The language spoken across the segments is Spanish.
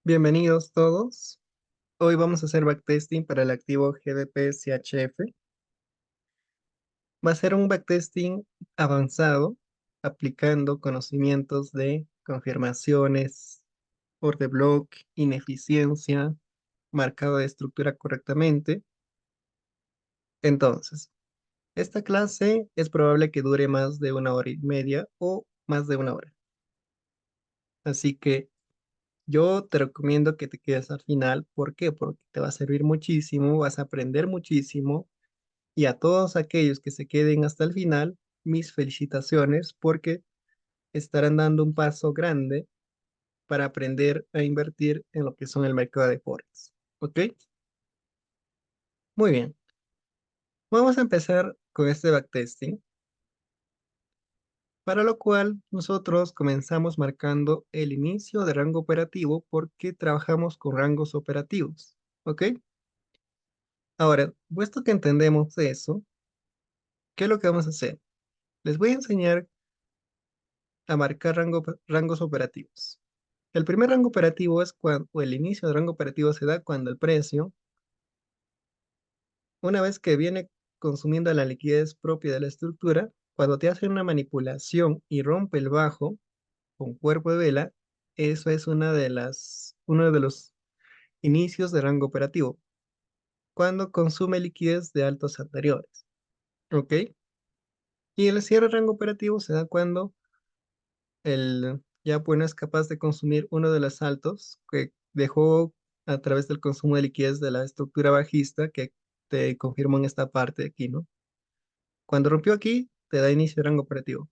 Bienvenidos todos. Hoy vamos a hacer backtesting para el activo GBP-CHF. Va a ser un backtesting avanzado, aplicando conocimientos de confirmaciones, por de block, ineficiencia, marcado de estructura correctamente. Entonces, esta clase es probable que dure más de 1 hora y media o más de 1 hora. Así que yo te recomiendo que te quedes al final. ¿Por qué? Porque te va a servir muchísimo, vas a aprender muchísimo. Y a todos aquellos que se queden hasta el final, mis felicitaciones porque estarán dando un paso grande para aprender a invertir en lo que son el mercado de Forex. ¿Ok? Muy bien. Vamos a empezar con este backtesting, para lo cual nosotros comenzamos marcando el inicio de rango operativo porque trabajamos con rangos operativos. ¿Ok? Ahora, puesto que entendemos eso, ¿qué es lo que vamos a hacer? Les voy a enseñar a marcar rangos operativos. El primer rango operativo es cuando, o el inicio del rango operativo se da cuando el precio, una vez que viene consumiendo la liquidez propia de la estructura, cuando te hace una manipulación y rompe el bajo con cuerpo de vela, eso es uno de los inicios de rango operativo, cuando consume liquidez de altos anteriores. ¿Ok? Y el cierre de rango operativo se da cuando el ya bueno es capaz de consumir uno de los saltos que dejó a través del consumo de liquidez de la estructura bajista que te confirmo en esta parte de aquí, ¿no? Cuando rompió aquí, te da inicio de rango operativo.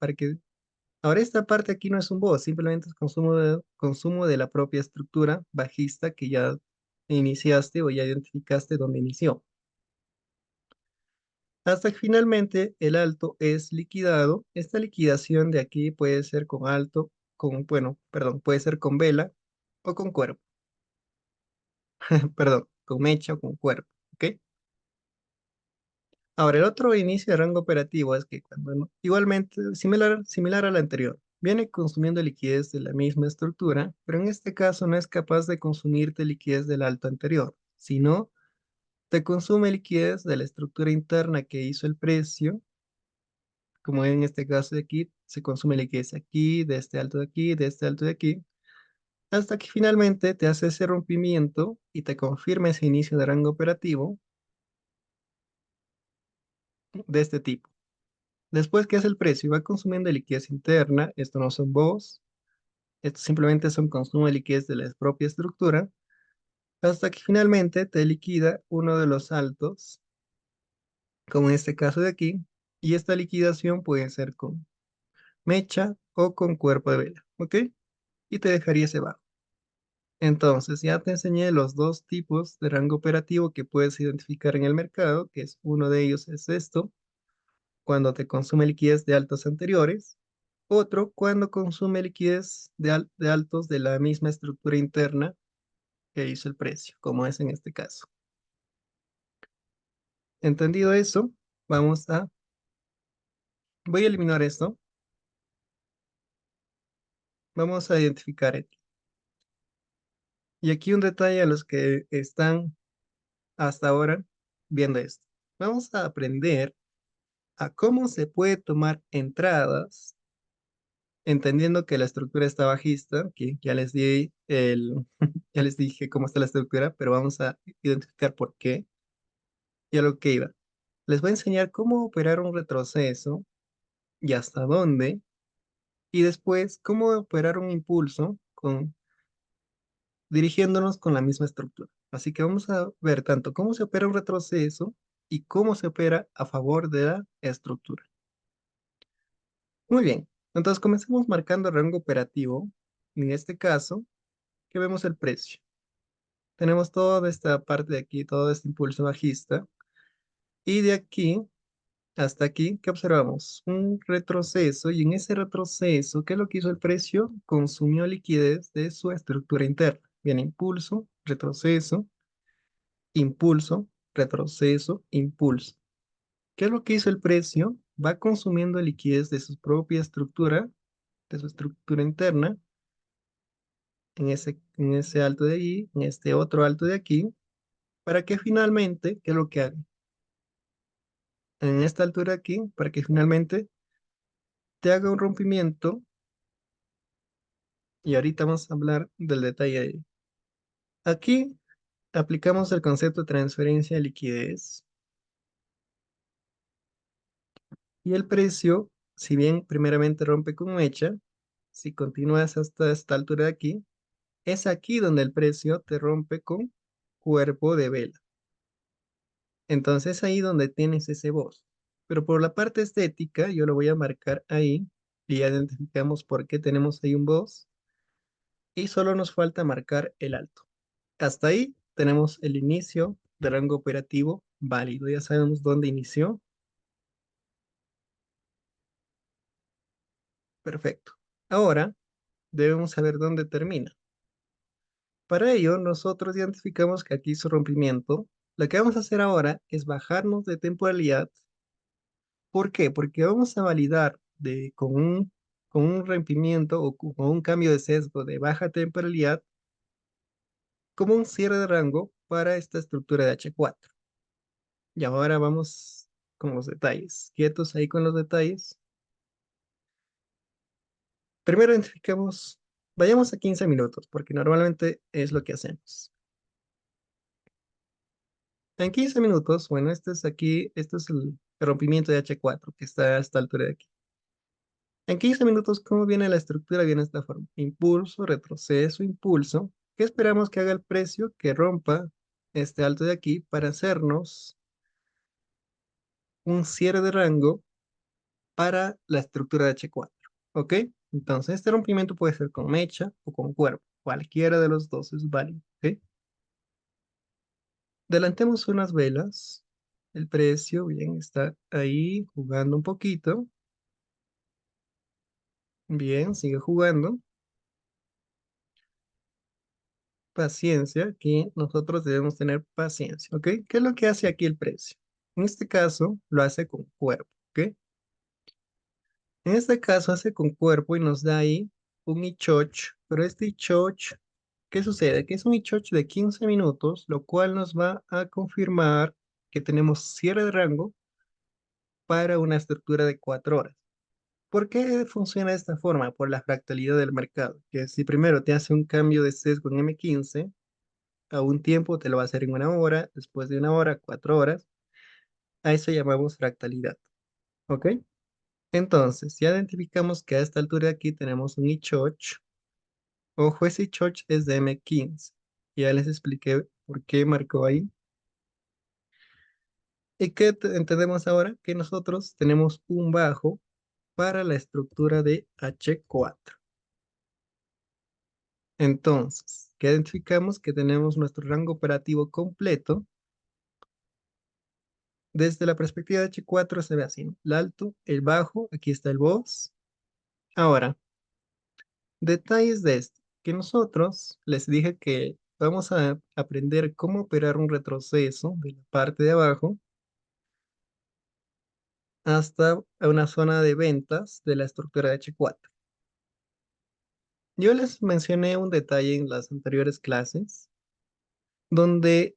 Ahora esta parte aquí no es un bot, simplemente es consumo de la propia estructura bajista que ya iniciaste o ya identificaste donde inició. Hasta que finalmente el alto es liquidado. Esta liquidación de aquí puede ser con alto, bueno, perdón, puede ser con vela o con cuerpo, perdón, con mecha o con cuerpo, ¿ok? Ahora, el otro inicio de rango operativo es que cuando igualmente similar al anterior, viene consumiendo liquidez de la misma estructura, pero en este caso no es capaz de consumirte liquidez del alto anterior, sino te consume liquidez de la estructura interna que hizo el precio, como en este caso de aquí, se consume liquidez aquí, de este alto de aquí, de este alto de aquí, hasta que finalmente te hace ese rompimiento y te confirma ese inicio de rango operativo de este tipo. Después que hace el precio y va consumiendo liquidez interna, esto no son BOS, esto simplemente es un consumo de liquidez de la propia estructura, hasta que finalmente te liquida uno de los altos, como en este caso de aquí, y esta liquidación puede ser con mecha o con cuerpo de vela, ¿ok? Y te dejaría ese bajo. Entonces, ya te enseñé los dos tipos de rango operativo que puedes identificar en el mercado, que es uno de ellos es esto, cuando te consume liquidez de altos anteriores, otro cuando consume liquidez de altos de la misma estructura interna que hizo el precio, como es en este caso. Entendido eso, vamos a, voy a eliminar esto, vamos a identificar aquí. Y aquí un detalle a los que están hasta ahora viendo esto. Vamos a aprender a cómo se puede tomar entradas, entendiendo que la estructura está bajista, que ya les di ya les dije cómo está la estructura, pero vamos a identificar por qué y a lo que iba. Les voy a enseñar cómo operar un retroceso y hasta dónde, y después cómo operar un impulso dirigiéndonos con la misma estructura. Así que vamos a ver tanto cómo se opera un retroceso y cómo se opera a favor de la estructura. Muy bien, entonces comencemos marcando el rango operativo. En este caso, que vemos el precio. Tenemos toda esta parte de aquí, todo este impulso bajista. Y de aquí hasta aquí, ¿qué observamos? Un retroceso. Y en ese retroceso, ¿qué es lo que hizo el precio? Consumió liquidez de su estructura interna. Bien, impulso, retroceso, impulso, retroceso, impulso. ¿Qué es lo que hizo el precio? Va consumiendo liquidez de su propia estructura, de su estructura interna, en ese alto de allí, en este otro alto de aquí, para que finalmente, ¿qué es lo que haga? En esta altura aquí, para que finalmente te haga un rompimiento, y ahorita vamos a hablar del detalle de ello. Aquí aplicamos el concepto de transferencia de liquidez y el precio, si bien primeramente rompe con mecha, si continúas hasta esta altura de aquí, es aquí donde el precio te rompe con cuerpo de vela. Entonces ahí donde tienes ese voz. Pero por la parte estética, yo lo voy a marcar ahí y ya identificamos por qué tenemos ahí un voz y solo nos falta marcar el alto. Hasta ahí tenemos el inicio del rango operativo válido. Ya sabemos dónde inició. Perfecto. Ahora debemos saber dónde termina. Para ello, nosotros identificamos que aquí hizo rompimiento. Lo que vamos a hacer ahora es bajarnos de temporalidad. ¿Por qué? Porque vamos a validar con un rompimiento o con un cambio de sesgo de baja temporalidad como un cierre de rango para esta estructura de H4. Y ahora vamos con los detalles. Quietos ahí con los detalles. Primero identificamos, vayamos a 15 minutos, porque normalmente es lo que hacemos. En 15 minutos, bueno, este es aquí, este es el rompimiento de H4 que está a esta altura de aquí. En 15 minutos, ¿cómo viene la estructura? Viene de esta forma. Impulso, retroceso, impulso. ¿Qué esperamos que haga el precio? Que rompa este alto de aquí para hacernos un cierre de rango para la estructura de H4. ¿Ok? Entonces, este rompimiento puede ser con mecha o con cuerpo. Cualquiera de los dos es válido. ¿Ok? Delantemos unas velas. El precio, bien, está ahí jugando un poquito. Bien, sigue jugando. Paciencia, que nosotros debemos tener paciencia, ¿ok? ¿Qué es lo que hace aquí el precio? En este caso, lo hace con cuerpo, ¿ok? En este caso hace con cuerpo y nos da ahí un ichoch, pero este ichoch, ¿qué sucede? Que es un ichoch de 15 minutos, lo cual nos va a confirmar que tenemos cierre de rango para una estructura de 4 horas. ¿Por qué funciona de esta forma? Por la fractalidad del mercado, que si primero te hace un cambio de sesgo en M15, a un tiempo te lo va a hacer en una hora, después de una hora, 4 horas. A eso llamamos fractalidad. ¿Ok? Entonces, ya identificamos que a esta altura de aquí tenemos un Ichoch. Ojo, ese Ichoch es de M15. Ya les expliqué por qué marcó ahí. ¿Y qué entendemos ahora? Que nosotros tenemos un bajo para la estructura de H4. Entonces, ¿qué identificamos? Que tenemos nuestro rango operativo completo. Desde la perspectiva de H4 se ve así, ¿no? El alto, el bajo, aquí está el boss. Ahora, detalles de esto, que nosotros les dije que vamos a aprender cómo operar un retroceso de la parte de abajo hasta una zona de ventas de la estructura de H4. Yo les mencioné un detalle en las anteriores clases donde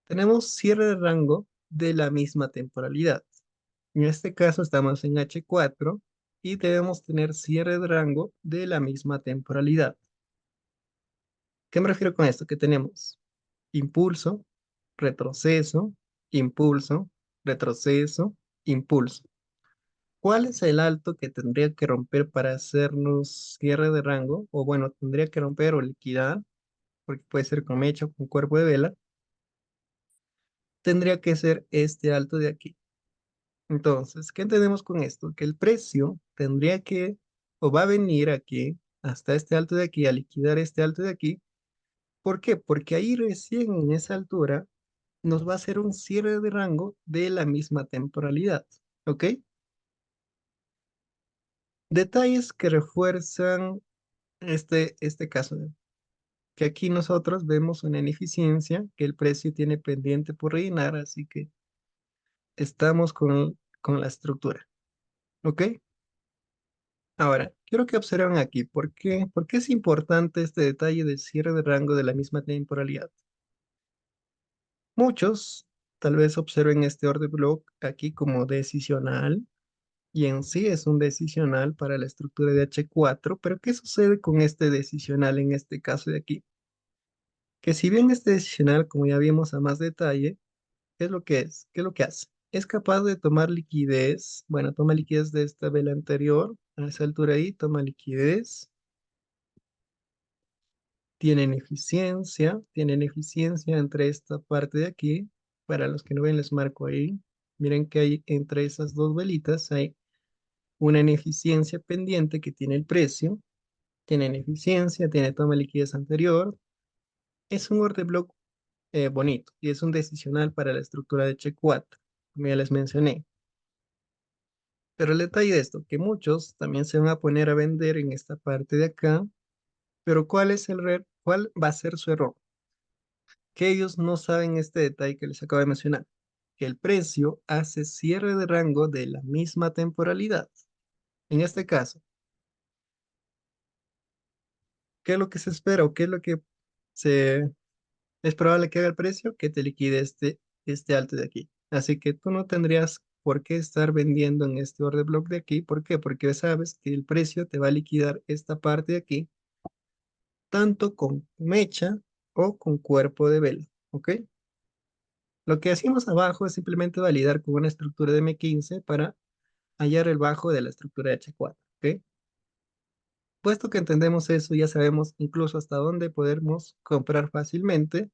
tenemos cierre de rango de la misma temporalidad. En este caso estamos en H4 y debemos tener cierre de rango de la misma temporalidad. ¿Qué me refiero con esto? Que tenemos impulso, retroceso, impulso, retroceso, impulso. ¿Cuál es el alto que tendría que romper para hacernos cierre de rango? O bueno, tendría que romper o liquidar, porque puede ser con mecha o con cuerpo de vela. Tendría que ser este alto de aquí. Entonces, ¿qué entendemos con esto? Que el precio tendría que, o va a venir aquí, hasta este alto de aquí, a liquidar este alto de aquí. ¿Por qué? Porque ahí recién en esa altura nos va a hacer un cierre de rango de la misma temporalidad. ¿Ok? Detalles que refuerzan este caso, que aquí nosotros vemos una ineficiencia que el precio tiene pendiente por rellenar, así que estamos con la estructura. ¿Ok? Ahora, Quiero que observen aquí, ¿por qué es importante este detalle del cierre de rango de la misma temporalidad? Muchos tal vez observen este order block aquí como decisional, y en sí es un decisional para la estructura de H4, pero ¿qué sucede con este decisional en este caso de aquí? Que si bien este decisional, como ya vimos a más detalle, ¿qué es lo que es? ¿Qué es lo que hace? Es capaz de tomar liquidez, bueno, toma liquidez de esta vela anterior, a esa altura ahí, toma liquidez, tienen eficiencia entre esta parte de aquí, para los que no ven les marco ahí, miren que hay entre esas dos velitas, hay una ineficiencia pendiente que tiene el precio, tiene ineficiencia, tiene toma de liquidez anterior, es un order block bonito y es un decisional para la estructura de H4, como ya les mencioné. Pero el detalle de esto, que muchos también se van a poner a vender en esta parte de acá, pero ¿cuál va a ser su error? Que ellos no saben este detalle que les acabo de mencionar, que el precio hace cierre de rango de la misma temporalidad. En este caso, ¿qué es lo que se espera o qué es lo que se es probable que haga el precio? Que te liquide este alto de aquí. Así que tú no tendrías por qué estar vendiendo en este order block de aquí. ¿Por qué? Porque sabes que el precio te va a liquidar esta parte de aquí, tanto con mecha o con cuerpo de vela. ¿Ok? Lo que hacemos abajo es simplemente validar con una estructura de M15 para hallar el bajo de la estructura de H4. ¿Ok? Puesto que entendemos eso, ya sabemos incluso hasta dónde podemos comprar fácilmente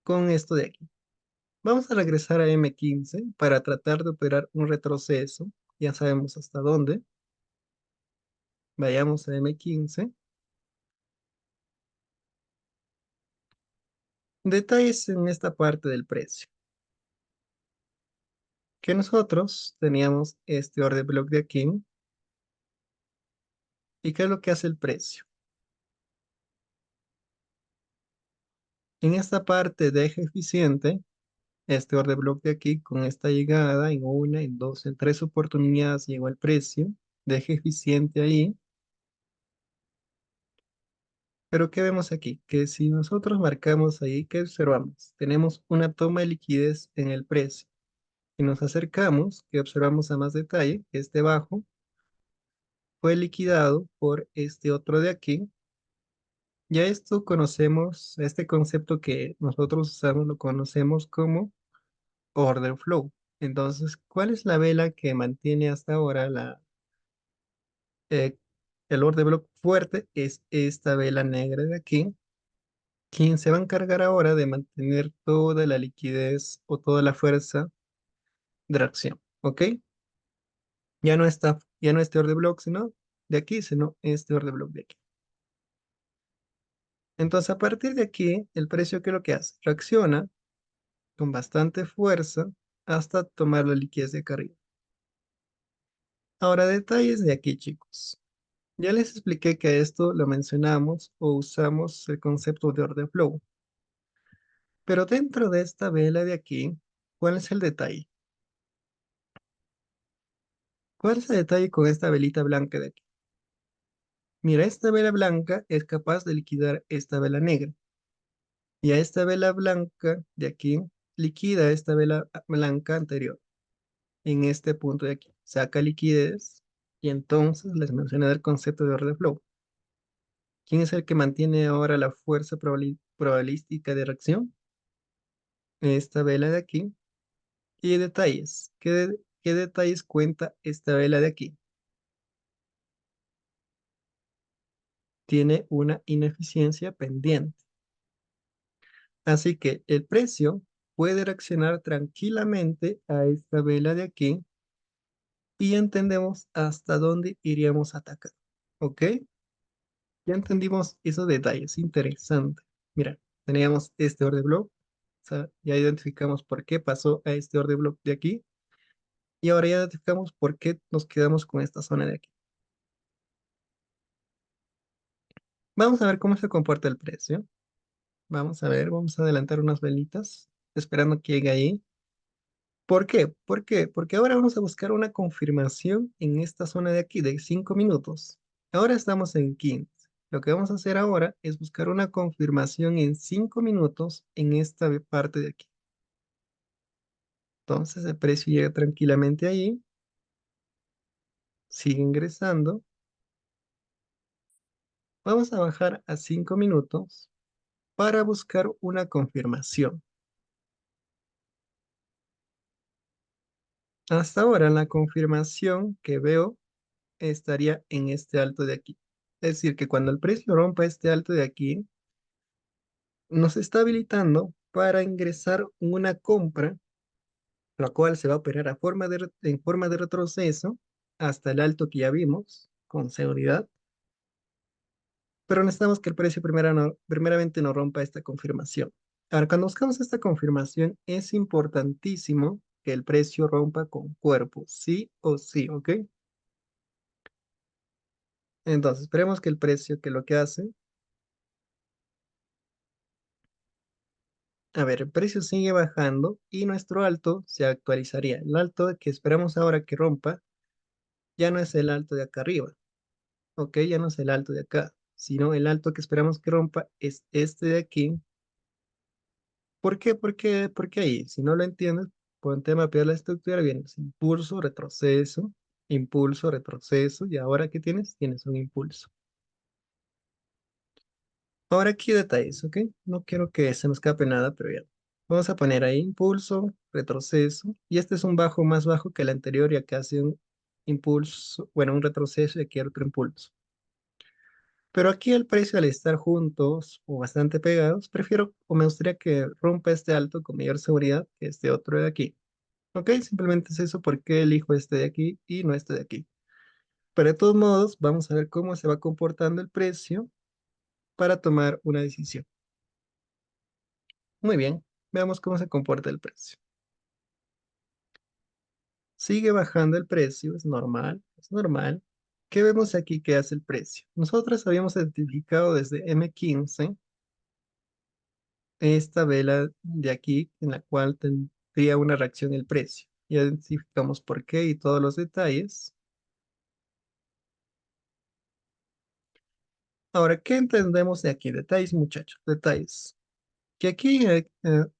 con esto de aquí. Vamos a regresar a M15 para tratar de operar un retroceso. Ya sabemos hasta dónde. Vayamos a M15. Detalles en esta parte del precio. Que nosotros teníamos este order block de aquí. ¿Y qué es lo que hace el precio? En esta parte de eje eficiente, este order block de aquí, con esta llegada en una, en dos, en tres oportunidades llegó al precio de eje eficiente ahí. Pero ¿qué vemos aquí? Que si nosotros marcamos ahí, ¿qué observamos? Tenemos una toma de liquidez en el precio. Si nos acercamos, que observamos a más detalle, que este bajo fue liquidado por este otro de aquí. Ya esto conocemos, este concepto que nosotros usamos lo conocemos como order flow. Entonces, ¿cuál es la vela que mantiene hasta ahora eh, el order block fuerte? Es esta vela negra de aquí, quien se va a encargar ahora de mantener toda la liquidez o toda la fuerza de reacción. ¿Ok? Ya no este order block, sino de aquí, sino este order block de aquí. Entonces, a partir de aquí, el precio, ¿qué es lo que hace? Reacciona con bastante fuerza hasta tomar la liquidez de acá arriba. Ahora, detalles de aquí, chicos. Ya les expliqué que a esto lo mencionamos o usamos el concepto de order flow. Pero dentro de esta vela de aquí, ¿cuál es el detalle? ¿Cuál es el detalle con esta velita blanca de aquí? Mira, esta vela blanca es capaz de liquidar esta vela negra. Y a esta vela blanca de aquí liquida esta vela blanca anterior en este punto de aquí. Saca liquidez y entonces les mencioné el concepto de order flow. ¿Quién es el que mantiene ahora la fuerza probabilística de reacción? Esta vela de aquí. Y detalles. ¿Qué detalles cuenta esta vela de aquí? Tiene una ineficiencia pendiente. Así que el precio puede reaccionar tranquilamente a esta vela de aquí y entendemos hasta dónde iríamos a atacar. ¿Ok? Ya entendimos esos detalles. Interesante. Mira, teníamos este order block. O sea, ya identificamos por qué pasó a este order block de aquí. Y ahora ya identificamos por qué nos quedamos con esta zona de aquí. Vamos a ver cómo se comporta el precio. Vamos a ver, vamos a adelantar unas velitas, esperando que llegue ahí. ¿Por qué? ¿Por qué? Porque ahora vamos a buscar una confirmación en esta zona de aquí de 5 minutos. Ahora estamos en 15. Lo que vamos a hacer ahora es buscar una confirmación en 5 minutos en esta parte de aquí. Entonces el precio llega tranquilamente ahí, sigue ingresando. Vamos a bajar a 5 minutos para buscar una confirmación. Hasta ahora la confirmación que veo estaría en este alto de aquí. Es decir, que cuando el precio rompa este alto de aquí, nos está habilitando para ingresar una compra, la cual se va a operar en forma de retroceso hasta el alto que ya vimos, con seguridad, pero necesitamos que el precio primeramente no rompa esta confirmación. Ahora, cuando buscamos esta confirmación, es importantísimo que el precio rompa con cuerpo, sí o sí, ¿ok? Entonces, esperemos que el precio, que lo que hace, a ver, el precio sigue bajando y nuestro alto se actualizaría. El alto que esperamos ahora que rompa ya no es el alto de acá arriba, ¿ok? Ya no es el alto de acá, sino el alto que esperamos que rompa es este de aquí. ¿Por qué? Porque ahí, si no lo entiendes, ponte a mapear la estructura, vienes impulso, retroceso, retroceso, y ahora ¿qué tienes? Tienes un impulso. Ahora aquí detalles, ¿ok? No quiero que se me escape nada, pero ya. Vamos a poner ahí impulso, retroceso, y este es un bajo más bajo que el anterior, ya que hace un impulso, bueno, un retroceso y aquí otro impulso. Pero aquí el precio al estar juntos o bastante pegados, prefiero o me gustaría que rompa este alto con mayor seguridad que este otro de aquí. ¿Ok? Simplemente es eso porque elijo este de aquí y no este de aquí. Pero de todos modos, vamos a ver cómo se va comportando el precio para tomar una decisión. Muy bien, veamos cómo se comporta el precio. Sigue bajando el precio, es normal, es normal. ¿Qué vemos aquí que hace el precio? Nosotros habíamos identificado desde M15 esta vela de aquí en la cual tendría una reacción el precio. Ya identificamos por qué y todos los detalles. Ahora, ¿qué entendemos de aquí? Detalles, muchachos, detalles. Que aquí, en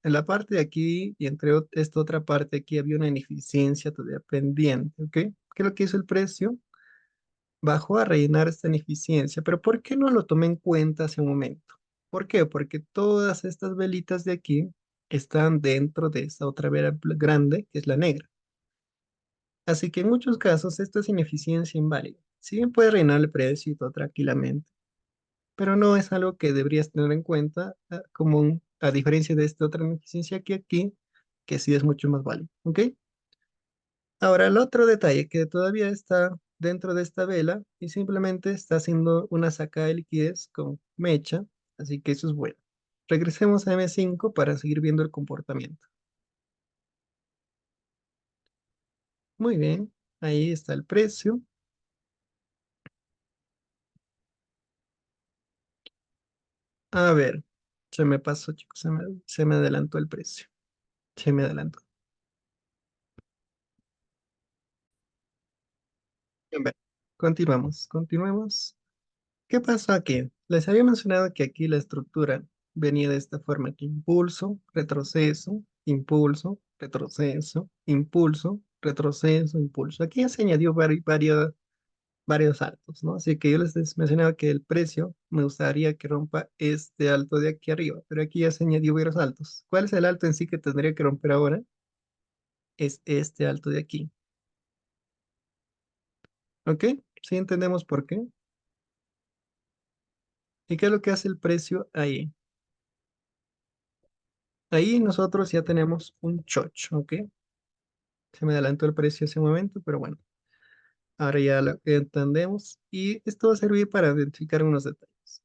la parte de aquí y entre esta otra parte aquí había una ineficiencia todavía pendiente, ¿ok? ¿Qué es lo que hizo el precio? Bajó a rellenar esta ineficiencia, pero ¿por qué no lo tomé en cuenta hace un momento? ¿Por qué? Porque todas estas velitas de aquí están dentro de esta otra vela grande, que es la negra. Así que en muchos casos esto es ineficiencia inválida. Si bien puede reinar el precio y todo tranquilamente, pero no es algo que deberías tener en cuenta a diferencia de esta otra ineficiencia que aquí, que sí es mucho más válido. ¿Ok? Ahora, el otro detalle que todavía está dentro de esta vela y simplemente está haciendo una sacada de liquidez con mecha, así que eso es bueno. Regresemos a M5 para seguir viendo el comportamiento. Muy bien, ahí está el precio. A ver, se me pasó, chicos, se me adelantó el precio. Se me adelantó. A ver, continuemos. ¿Qué pasó aquí? Les había mencionado que aquí la estructura venía de esta forma, aquí impulso, retroceso, impulso, retroceso, impulso, retroceso, impulso. Aquí ya se añadió varios altos, ¿no? Así que yo les mencionaba que el precio me gustaría que rompa este alto de aquí arriba, pero aquí ya se añadió varios altos. ¿Cuál es el alto en sí que tendría que romper ahora? Es este alto de aquí. ¿Ok? ¿Sí entendemos por qué? ¿Y qué es lo que hace el precio ahí? Ahí nosotros ya tenemos un chocho, ¿ok? Se me adelantó el precio hace un momento, pero bueno, ahora ya lo entendemos y esto va a servir para identificar unos detalles.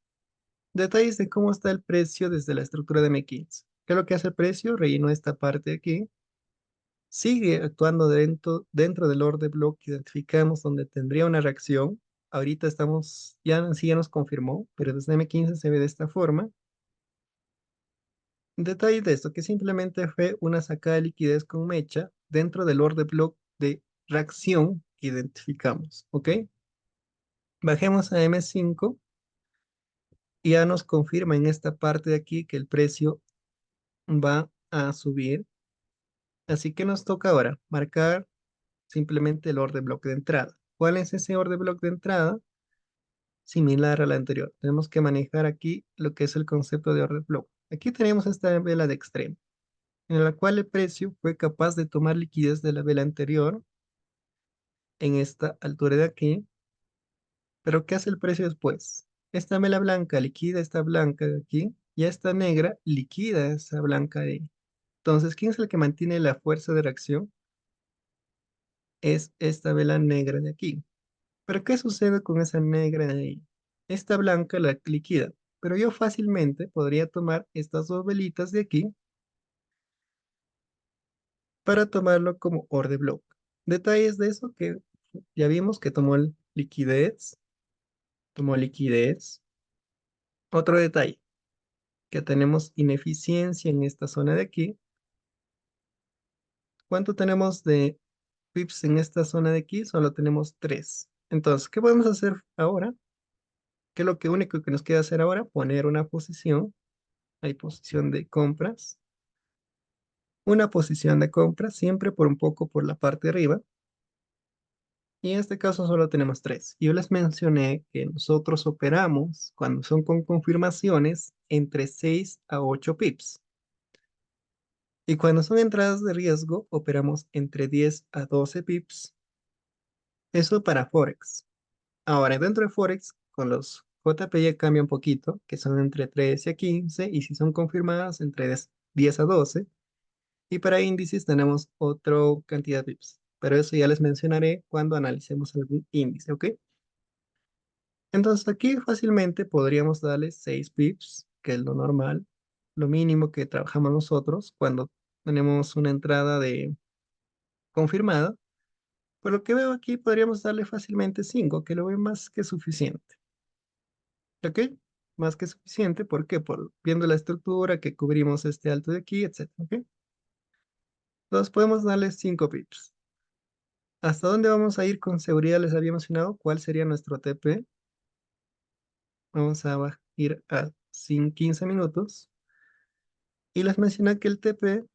Detalles de cómo está el precio desde la estructura de M15. ¿Qué es lo que hace el precio? Rellenó esta parte de aquí. Sigue actuando dentro del order block que identificamos donde tendría una reacción. Ahorita sí ya nos confirmó, pero desde M15 se ve de esta forma. Detalle de esto, que simplemente fue una sacada de liquidez con mecha, dentro del order block de reacción que identificamos, ¿ok? Bajemos a M5 y ya nos confirma en esta parte de aquí que el precio va a subir. Así que nos toca ahora marcar simplemente el order block de entrada. ¿Cuál es ese order block de entrada? Similar a la anterior. Tenemos que manejar aquí lo que es el concepto de order block. Aquí tenemos esta vela de extremo, en la cual el precio fue capaz de tomar liquidez de la vela anterior en esta altura de aquí. Pero ¿qué hace el precio después? Esta vela blanca liquida esta blanca de aquí y esta negra liquida esa blanca de ahí. Entonces, ¿quién es el que mantiene la fuerza de reacción? Es esta vela negra de aquí. Pero ¿qué sucede con esa negra de ahí? Esta blanca la liquida, pero yo fácilmente podría tomar estas dos velitas de aquí para tomarlo como order block. Detalles de eso que ya vimos que tomó liquidez. Otro detalle, que tenemos ineficiencia en esta zona de aquí. ¿Cuánto tenemos de pips en esta zona de aquí? Solo tenemos 3. Entonces, ¿qué podemos hacer ahora? ¿Qué es lo que único que nos queda hacer ahora? Poner una posición. Hay posición de compras. Una posición de compras, siempre por un poco por la parte de arriba. Y en este caso solo tenemos 3. Yo les mencioné que nosotros operamos cuando son con confirmaciones entre 6 a 8 pips. Y cuando son entradas de riesgo, operamos entre 10 a 12 pips. Eso para Forex. Ahora, dentro de Forex, con los JPY cambia un poquito, que son entre 13 a 15, y si son confirmadas, entre 10 a 12. Y para índices tenemos otra cantidad de pips. Pero eso ya les mencionaré cuando analicemos algún índice, ¿ok? Entonces aquí fácilmente podríamos darle 6 pips, que es lo normal, lo mínimo que trabajamos nosotros cuando tenemos una entrada de confirmada. Por lo que veo aquí, podríamos darle fácilmente 5, que lo veo más que suficiente. ¿Ok? Más que suficiente, ¿por qué? Por viendo la estructura, que cubrimos este alto de aquí, etcétera. ¿Ok? Entonces podemos darle 5 pips. ¿Hasta dónde vamos a ir con seguridad? Les había mencionado cuál sería nuestro TP. Vamos a ir a 15 minutos. Y les mencioné que el TP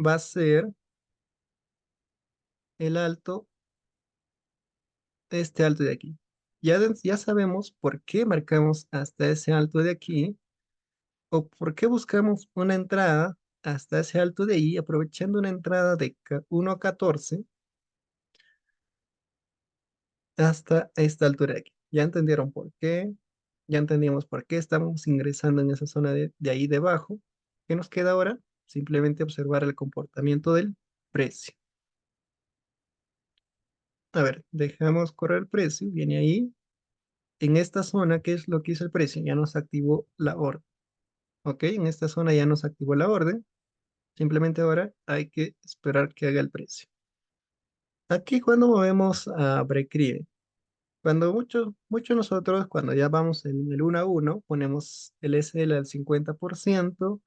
va a ser el alto, este alto de aquí. Ya sabemos por qué marcamos hasta ese alto de aquí o por qué buscamos una entrada hasta ese alto de ahí, aprovechando una entrada de 1.14 hasta esta altura de aquí. Ya entendieron por qué, ya entendimos por qué estamos ingresando en esa zona de ahí debajo. ¿Qué nos queda ahora? Simplemente observar el comportamiento del precio. A ver, dejamos correr el precio, viene ahí. En esta zona, ¿qué es lo que hizo el precio? Ya nos activó la orden. ¿Ok? En esta zona ya nos activó la orden. Simplemente ahora hay que esperar que haga el precio. Aquí cuando movemos a break-even, cuando mucho nosotros, cuando ya vamos en el 1 a 1, ponemos el SL al 50%,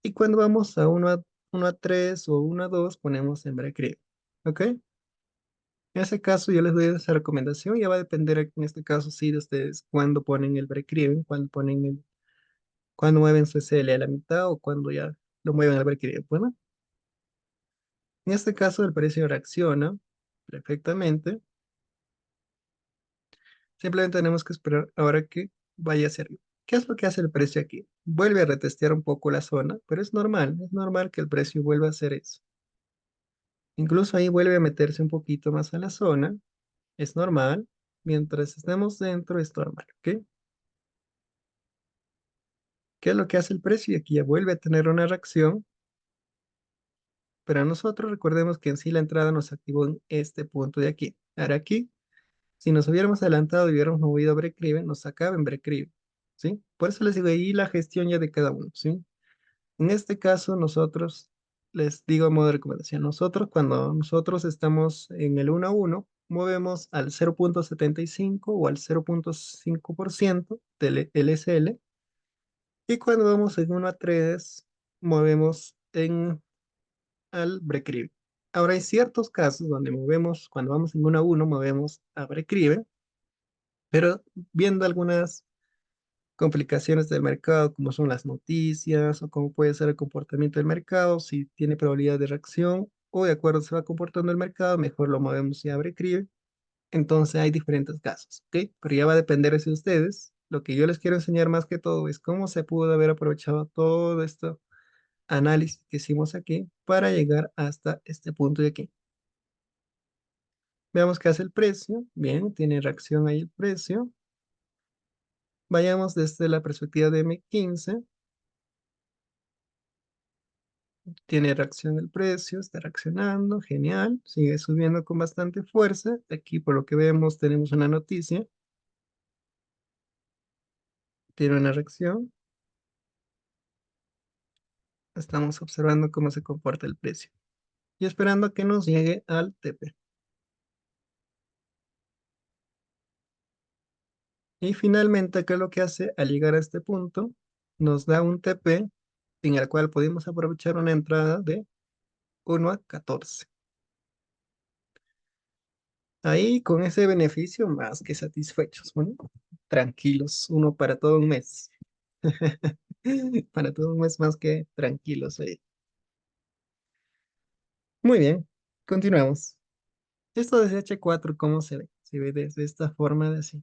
y cuando vamos a 1 a 3 o 1 a 2, ponemos en break-even. ¿Ok? En ese caso yo les doy esa recomendación, ya va a depender en este caso sí de ustedes cuándo ponen el break-even, cuándo mueven su SL a la mitad o cuando ya lo mueven al break-even. Bueno, en este caso el precio reacciona perfectamente. Simplemente tenemos que esperar ahora que vaya a ser. ¿Qué es lo que hace el precio aquí? Vuelve a retestear un poco la zona, pero es normal que el precio vuelva a hacer eso. Incluso ahí vuelve a meterse un poquito más a la zona, es normal. Mientras estemos dentro es normal, ¿ok? ¿Qué es lo que hace el precio? Y aquí ya vuelve a tener una reacción, pero a nosotros recordemos que en sí la entrada nos activó en este punto de aquí. Ahora aquí, si nos hubiéramos adelantado y hubiéramos movido a break-even, nos sacaba en break-even, ¿sí? Por eso les digo ahí la gestión ya de cada uno, ¿sí? En este caso, nosotros, les digo a modo de recomendación, nosotros cuando nosotros estamos en el 1 a 1, movemos al 0.75 o al 0.5% del LSL, y cuando vamos en 1 a 3, movemos al break-even. Ahora hay ciertos casos donde movemos, cuando vamos en 1 a 1, movemos abre-escribe, pero viendo algunas complicaciones del mercado, como son las noticias o cómo puede ser el comportamiento del mercado, si tiene probabilidad de reacción o de acuerdo a se va comportando el mercado, mejor lo movemos y abre-escribe. Entonces hay diferentes casos, ¿ok? Pero ya va a depender de ustedes. Lo que yo les quiero enseñar más que todo es cómo se pudo haber aprovechado todo este análisis que hicimos aquí para llegar hasta este punto de aquí. Veamos qué hace el precio. Bien, tiene reacción ahí el precio. Vayamos desde la perspectiva de M15. Tiene reacción el precio, está reaccionando, genial. Sigue subiendo con bastante fuerza. Aquí por lo que vemos tenemos una noticia. Tiene una reacción. Estamos observando cómo se comporta el precio y esperando a que nos llegue al TP. Y finalmente, ¿qué es lo que hace al llegar a este punto? Nos da un TP en el cual podemos aprovechar una entrada de 1 a 14. Ahí con ese beneficio más que satisfechos, bueno, tranquilos, uno para todo un mes. Para todo un mes más que tranquilos ahí. Muy bien, continuamos. Esto desde H4, ¿cómo se ve? Se ve desde esta forma de así.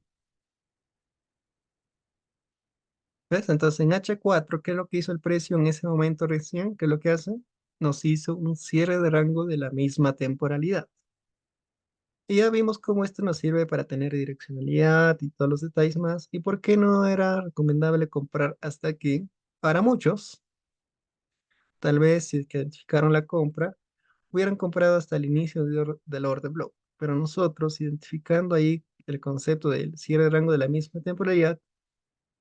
¿Ves? Entonces en H4, ¿qué es lo que hizo el precio en ese momento recién? ¿Qué es lo que hace? Nos hizo un cierre de rango de la misma temporalidad. Y ya vimos cómo esto nos sirve para tener direccionalidad y todos los detalles más. ¿Y por qué no era recomendable comprar hasta aquí? Para muchos, tal vez si es que identificaron la compra, hubieran comprado hasta el inicio del order block. Pero nosotros, identificando ahí el concepto del cierre de rango de la misma temporalidad,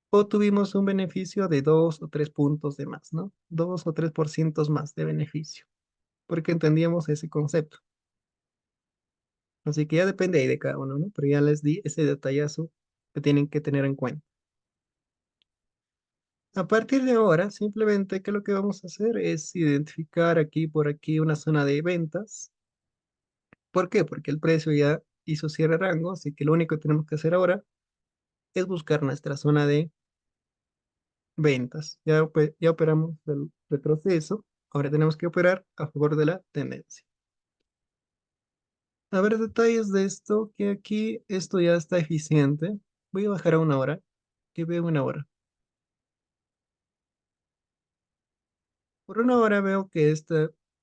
obtuvimos un beneficio de 2 o 3 puntos de más, ¿no? 2 o 3% más de beneficio, porque entendíamos ese concepto. Así que ya depende ahí de cada uno, ¿no? Pero ya les di ese detallazo que tienen que tener en cuenta. A partir de ahora, simplemente, ¿qué es lo que vamos a hacer? Es identificar aquí por aquí una zona de ventas. ¿Por qué? Porque el precio ya hizo cierre rango, así que lo único que tenemos que hacer ahora es buscar nuestra zona de ventas. Ya operamos el retroceso, ahora tenemos que operar a favor de la tendencia. A ver, detalles de esto, que aquí esto ya está eficiente. Voy a bajar a 1 hora, que veo 1 hora. Por 1 hora veo que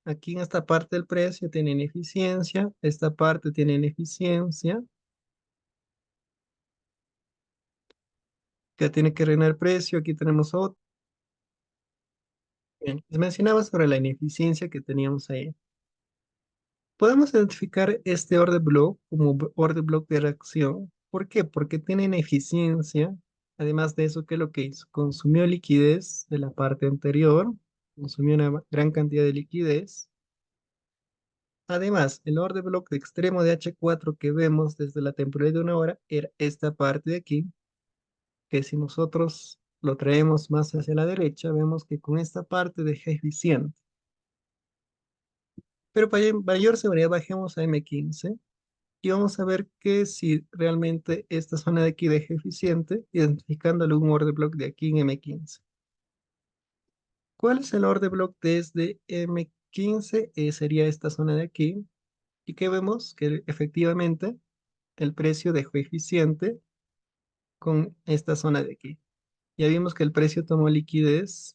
aquí en esta parte del precio tiene ineficiencia, esta parte tiene ineficiencia, que tiene que reinar el precio, aquí tenemos otro. Bien, les mencionaba sobre la ineficiencia que teníamos ahí. Podemos identificar este order block como order block de reacción. ¿Por qué? Porque tiene ineficiencia. Además de eso, ¿qué es lo que hizo? Consumió liquidez de la parte anterior, consumió una gran cantidad de liquidez. Además, el order block de extremo de H4 que vemos desde la temporalidad de 1 hora era esta parte de aquí, que si nosotros lo traemos más hacia la derecha, vemos que con esta parte deja eficiente. Pero para mayor seguridad bajemos a M15 y vamos a ver que si realmente esta zona de aquí deja eficiente, identificándole un order block de aquí en M15. ¿Cuál es el order block desde M15? Sería esta zona de aquí. ¿Y qué vemos? Que efectivamente el precio dejó eficiente con esta zona de aquí. Ya vimos que el precio tomó liquidez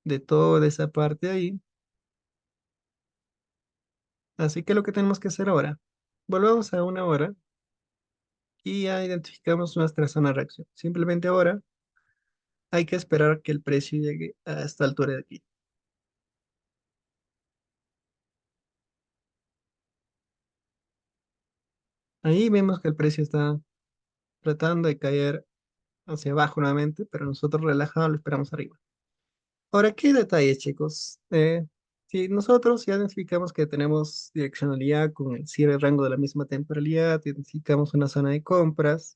de toda esa parte ahí. Así que lo que tenemos que hacer ahora, volvamos a 1 hora y ya identificamos nuestra zona de reacción. Simplemente ahora hay que esperar que el precio llegue a esta altura de aquí. Ahí vemos que el precio está tratando de caer hacia abajo nuevamente, pero nosotros relajados lo esperamos arriba. Ahora, ¿qué detalles, chicos? Si nosotros ya identificamos que tenemos direccionalidad con el cierre de rango de la misma temporalidad, identificamos una zona de compras,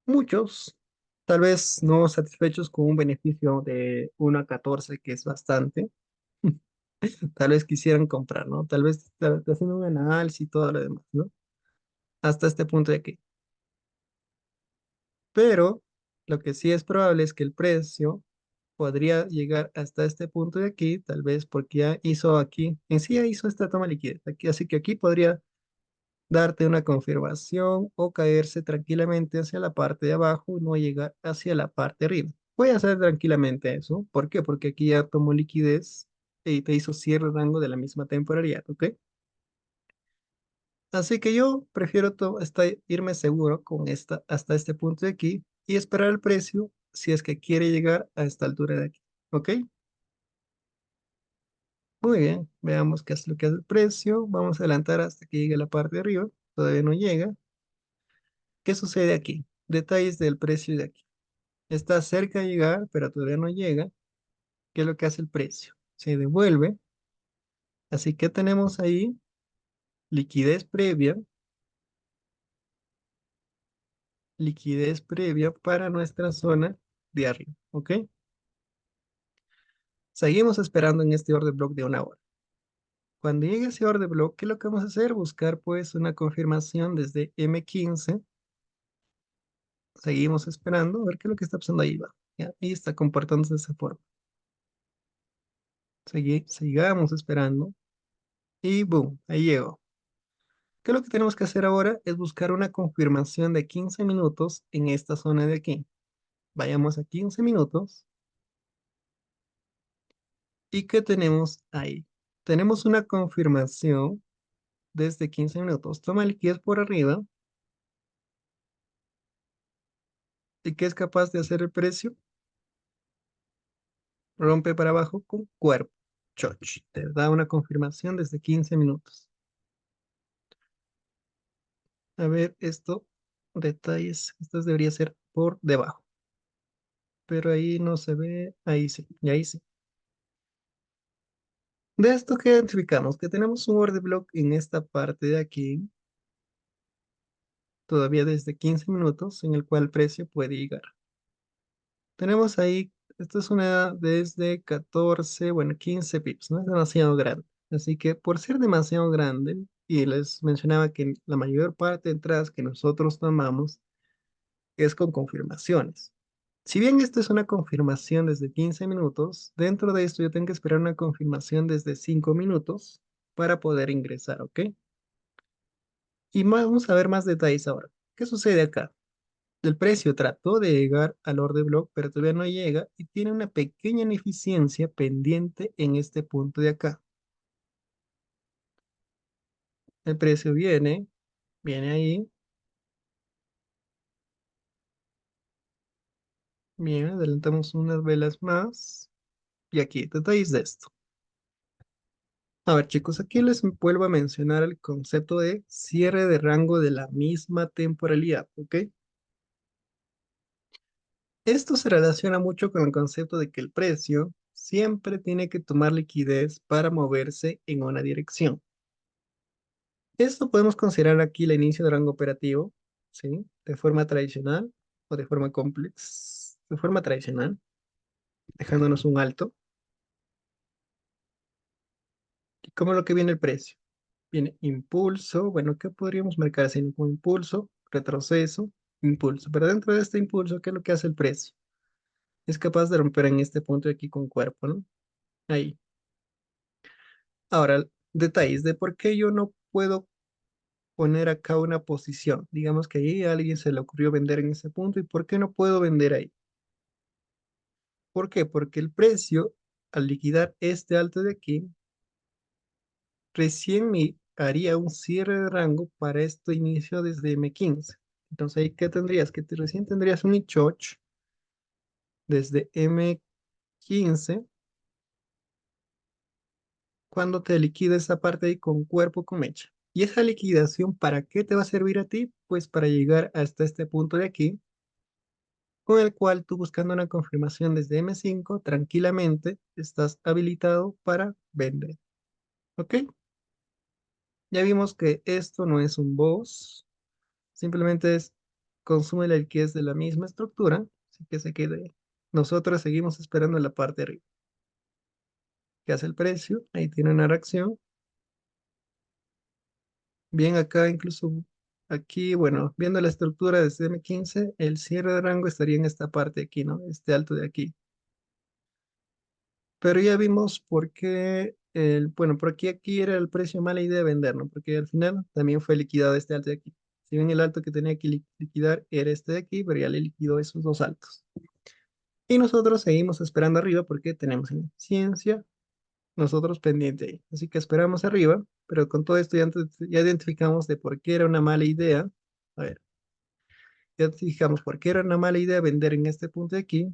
muchos, tal vez no satisfechos con un beneficio de 1 a 14, que es bastante. Tal vez quisieran comprar, ¿no? Tal vez te hacen un análisis y todo lo demás, ¿no? Hasta este punto de aquí. Pero lo que sí es probable es que el precio podría llegar hasta este punto de aquí, tal vez porque ya hizo aquí, en sí ya hizo esta toma de liquidez, aquí, así que aquí podría darte una confirmación o caerse tranquilamente hacia la parte de abajo y no llegar hacia la parte de arriba. Voy a hacer tranquilamente eso. ¿Por qué? Porque aquí ya tomó liquidez y te hizo cierre de rango de la misma temporalidad, ¿ok? Así que yo prefiero irme seguro con esta hasta este punto de aquí y esperar el precio si es que quiere llegar a esta altura de aquí, ¿ok? Muy bien, veamos qué es lo que hace el precio. Vamos a adelantar hasta que llegue a la parte de arriba. Todavía no llega. ¿Qué sucede aquí? Detalles del precio de aquí. Está cerca de llegar, pero todavía no llega. ¿Qué es lo que hace el precio? Se devuelve. Así que tenemos ahí liquidez previa para nuestra zona de arriba. ¿Ok? Seguimos esperando en este order block de una hora. Cuando llegue ese order block, ¿qué es lo que vamos a hacer? Buscar pues una confirmación desde M15. Seguimos esperando a ver qué es lo que está pasando ahí. Va. Ya, ahí está comportándose de esa forma. Sigamos esperando. Y boom, ahí llegó. ¿Qué es lo que tenemos que hacer ahora? Es buscar una confirmación de 15 minutos en esta zona de aquí. Vayamos a 15 minutos. ¿Y qué tenemos ahí? Tenemos una confirmación desde 15 minutos. Toma liquidez por arriba. ¿Y qué es capaz de hacer el precio? Rompe para abajo con cuerpo. Choch. Te da una confirmación desde 15 minutos. A ver, detalles. Esto debería ser por debajo. Pero ahí no se ve. Ahí sí. Y ahí sí. De esto que identificamos que tenemos un order block en esta parte de aquí, todavía desde 15 minutos, en el cual el precio puede llegar. Tenemos ahí, esto es una desde 14, bueno, 15 pips, no es demasiado grande. Así que por ser demasiado grande, y les mencionaba que la mayor parte de entradas que nosotros tomamos es con confirmaciones. Si bien esta es una confirmación desde 15 minutos, dentro de esto yo tengo que esperar una confirmación desde 5 minutos para poder ingresar, ¿ok? Y vamos a ver más detalles ahora. ¿Qué sucede acá? El precio trató de llegar al order block, pero todavía no llega y tiene una pequeña ineficiencia pendiente en este punto de acá. El precio viene ahí, bien, adelantamos unas velas más y aquí, detalles de esto. A ver, chicos, aquí les vuelvo a mencionar el concepto de cierre de rango de la misma temporalidad, ¿ok? Esto se relaciona mucho con el concepto de que el precio siempre tiene que tomar liquidez para moverse en una dirección. Esto podemos considerar aquí el inicio del rango operativo, ¿sí? De forma tradicional o de forma complex, de forma tradicional, dejándonos un alto. ¿Y cómo es lo que viene el precio? Viene impulso, bueno, ¿qué podríamos marcar así como impulso, retroceso, impulso? Pero dentro de este impulso, ¿qué es lo que hace el precio? Es capaz de romper en este punto de aquí con cuerpo, ¿no? Ahí. Ahora, detalles de por qué yo no puedo poner acá una posición. Digamos que ahí a alguien se le ocurrió vender en ese punto y ¿por qué no puedo vender ahí? ¿Por qué? Porque el precio, al liquidar este alto de aquí, recién me haría un cierre de rango para este inicio desde M15. Entonces, ahí, ¿qué tendrías? Recién tendrías un choch desde M15 cuando te liquida esa parte ahí con cuerpo con mecha. ¿Y esa liquidación para qué te va a servir a ti? Pues para llegar hasta este punto de aquí, con el cual tú buscando una confirmación desde M5, tranquilamente estás habilitado para vender. ¿Ok? Ya vimos que esto no es un boss, simplemente consume la liquidez de la misma estructura, así que se quede. Nosotros seguimos esperando en la parte de arriba. ¿Qué hace el precio? Ahí tiene una reacción. Bien, acá incluso aquí, bueno, viendo la estructura de M15, el cierre de rango estaría en esta parte de aquí, ¿no? Este alto de aquí. Pero ya vimos por qué, bueno, por aquí era el precio mala idea vender, ¿no? Porque al final también fue liquidado este alto de aquí. Si bien el alto que tenía que liquidar era este de aquí, pero ya le liquidó esos dos altos. Y nosotros seguimos esperando arriba porque tenemos ineficiencia, nosotros pendiente ahí. Así que esperamos arriba, pero con todo esto ya identificamos de por qué era una mala idea. A ver, ya identificamos por qué era una mala idea vender en este punto de aquí.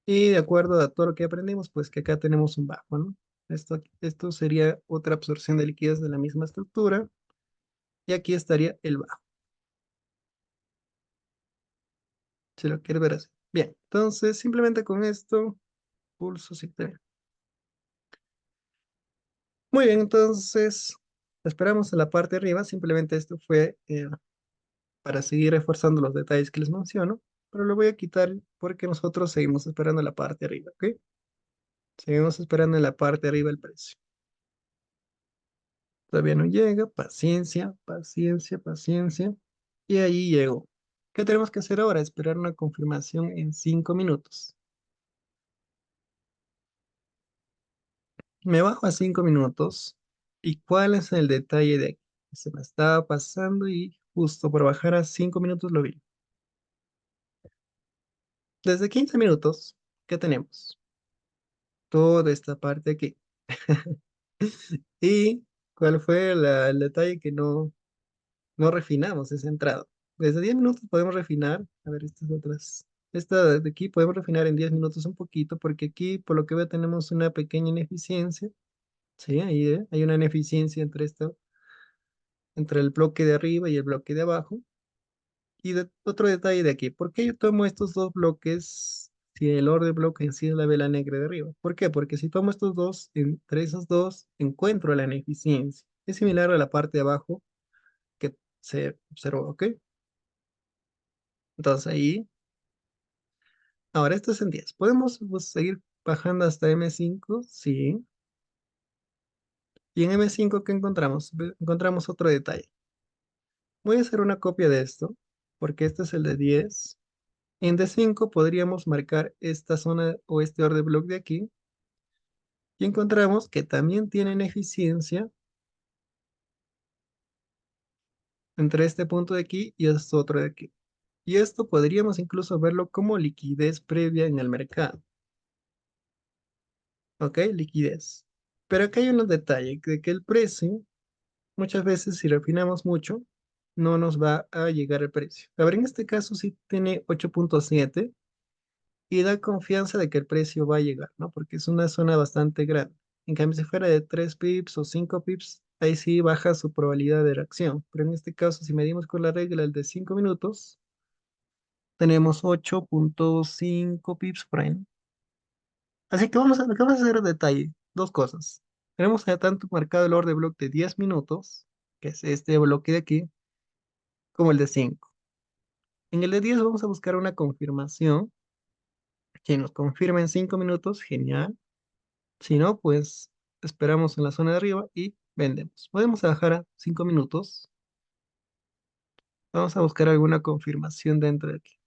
Y de acuerdo a todo lo que aprendimos, pues que acá tenemos un bajo, ¿no? Esto sería otra absorción de liquidez de la misma estructura. Y aquí estaría el bajo, si lo quieres ver así. Bien, entonces simplemente con esto, pulso sí. Muy bien, entonces esperamos en la parte de arriba. Simplemente esto fue para seguir reforzando los detalles que les menciono, pero lo voy a quitar porque nosotros seguimos esperando en la parte de arriba, ¿ok? Seguimos esperando en la parte de arriba el precio. Todavía no llega, paciencia, paciencia, paciencia. Y ahí llegó. ¿Qué tenemos que hacer ahora? Esperar una confirmación en 5 minutos. Me bajo a 5 minutos. ¿Y cuál es el detalle de aquí? Se me estaba pasando y justo por bajar a 5 minutos lo vi. Desde 15 minutos, ¿qué tenemos? Toda esta parte aquí. ¿Y cuál fue el detalle que no refinamos esa entrada? Desde 10 minutos podemos refinar. A ver, estas otras. Esta de aquí podemos refinar en 10 minutos un poquito, porque aquí, por lo que veo, tenemos una pequeña ineficiencia. Sí, ahí hay una ineficiencia entre el bloque de arriba y el bloque de abajo. Y otro detalle de aquí, ¿por qué yo tomo estos dos bloques si el orden bloque en sí es la vela negra de arriba? ¿Por qué? Porque si tomo estos dos, entre esos dos encuentro la ineficiencia. Es similar a la parte de abajo que se observó, ¿ok? Entonces ahí, ahora esto es en 10. ¿Podemos pues, seguir bajando hasta M5? Sí. Y en M5, ¿qué encontramos? Encontramos otro detalle. Voy a hacer una copia de esto, porque este es el de 10. En D5 podríamos marcar esta zona o este orden block de aquí y encontramos que también tienen eficiencia entre este punto de aquí y este otro de aquí. Y esto podríamos incluso verlo como liquidez previa en el mercado. ¿Ok? Liquidez. Pero acá hay un detalle, de que el precio, muchas veces si refinamos mucho, no nos va a llegar el precio. A ver, en este caso sí tiene 8.7 y da confianza de que el precio va a llegar, ¿no? Porque es una zona bastante grande. En cambio, si fuera de 3 pips o 5 pips, ahí sí baja su probabilidad de reacción. Pero en este caso, si medimos con la regla el de 5 minutos, tenemos 8.5 pips por ahí, ¿no? Así que lo que vamos a hacer en detalle, dos cosas. Tenemos ya tanto marcado el orden bloque de 10 minutos, que es este bloque de aquí, como el de 5. En el de 10 vamos a buscar una confirmación. Si nos confirma en 5 minutos, genial. Si no, pues esperamos en la zona de arriba y vendemos. Podemos bajar a 5 minutos. Vamos a buscar alguna confirmación dentro de aquí.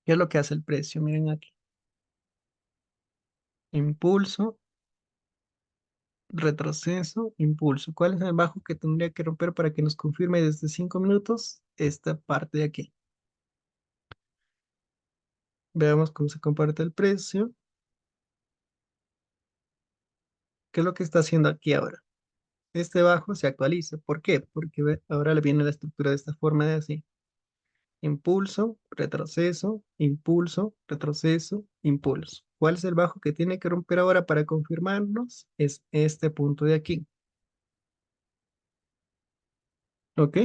¿Qué es lo que hace el precio? Miren aquí. Impulso, retroceso, impulso. ¿Cuál es el bajo que tendría que romper para que nos confirme desde 5 minutos? Esta parte de aquí. Veamos cómo se comparte el precio. ¿Qué es lo que está haciendo aquí ahora? Este bajo se actualiza. ¿Por qué? Porque ahora le viene la estructura de esta forma de así. Impulso, retroceso, impulso, retroceso, impulso. ¿Cuál es el bajo que tiene que romper ahora para confirmarnos? Es este punto de aquí. ¿Ok?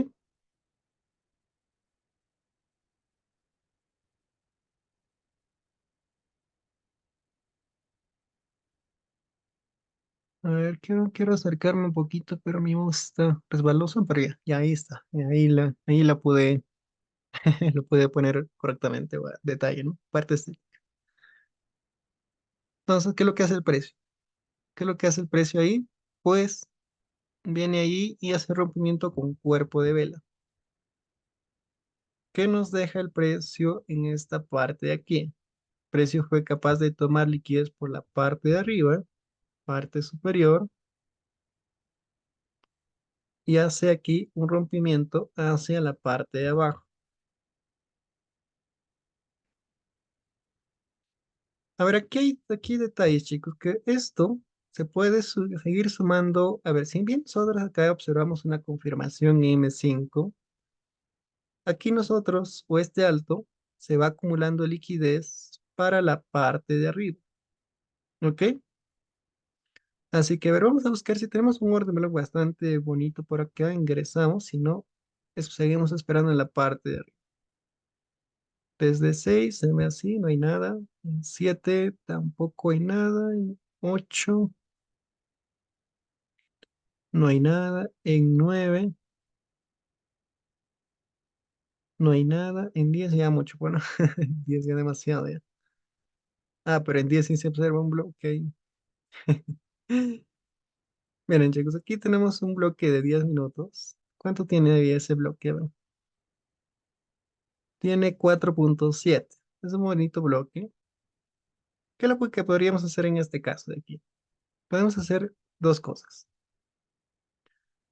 A ver, quiero acercarme un poquito, pero mi voz está resbalosa, pero ya ahí está. Ahí la pude. Lo puede poner correctamente, o a detalle, ¿no? Partes. Entonces, ¿qué es lo que hace el precio? ¿Qué es lo que hace el precio ahí? Pues viene ahí y hace rompimiento con cuerpo de vela. ¿Qué nos deja el precio en esta parte de aquí? El precio fue capaz de tomar liquidez por la parte de arriba, parte superior, y hace aquí un rompimiento hacia la parte de abajo. A ver, aquí hay detalles, chicos, que esto se puede seguir sumando. A ver, si bien nosotros acá observamos una confirmación M5, aquí nosotros, o este alto, se va acumulando liquidez para la parte de arriba, ¿ok? Así que, a ver, vamos a buscar si tenemos un orden block bastante bonito por acá, ingresamos, si no, seguimos esperando en la parte de arriba. Desde 6 se ve así, no hay nada. En 7 tampoco hay nada. En 8 no hay nada. En 9 no hay nada. En 10 ya mucho. Bueno, en 10 ya demasiado ya. Ah, pero en 10 sí se observa un bloque ahí. Miren, chicos, aquí tenemos un bloque de 10 minutos. ¿Cuánto tiene de vida ese bloque? A ver, tiene 4,7. Es un bonito bloque. ¿Qué es lo que podríamos hacer en este caso de aquí? Podemos hacer dos cosas.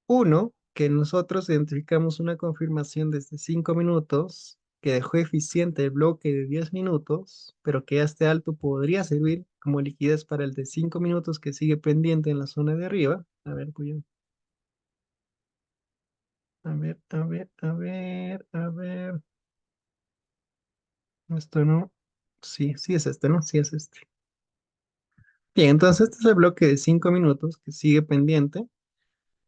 Uno, que nosotros identificamos una confirmación desde 5 minutos que dejó eficiente el bloque de 10 minutos, pero que este alto podría servir como liquidez para el de 5 minutos que sigue pendiente en la zona de arriba. A ver, cuidado. A ver, a ver, a ver, a ver. Esto no. Sí, sí es este, ¿no? Sí es este. Bien, entonces este es el bloque de 5 minutos que sigue pendiente,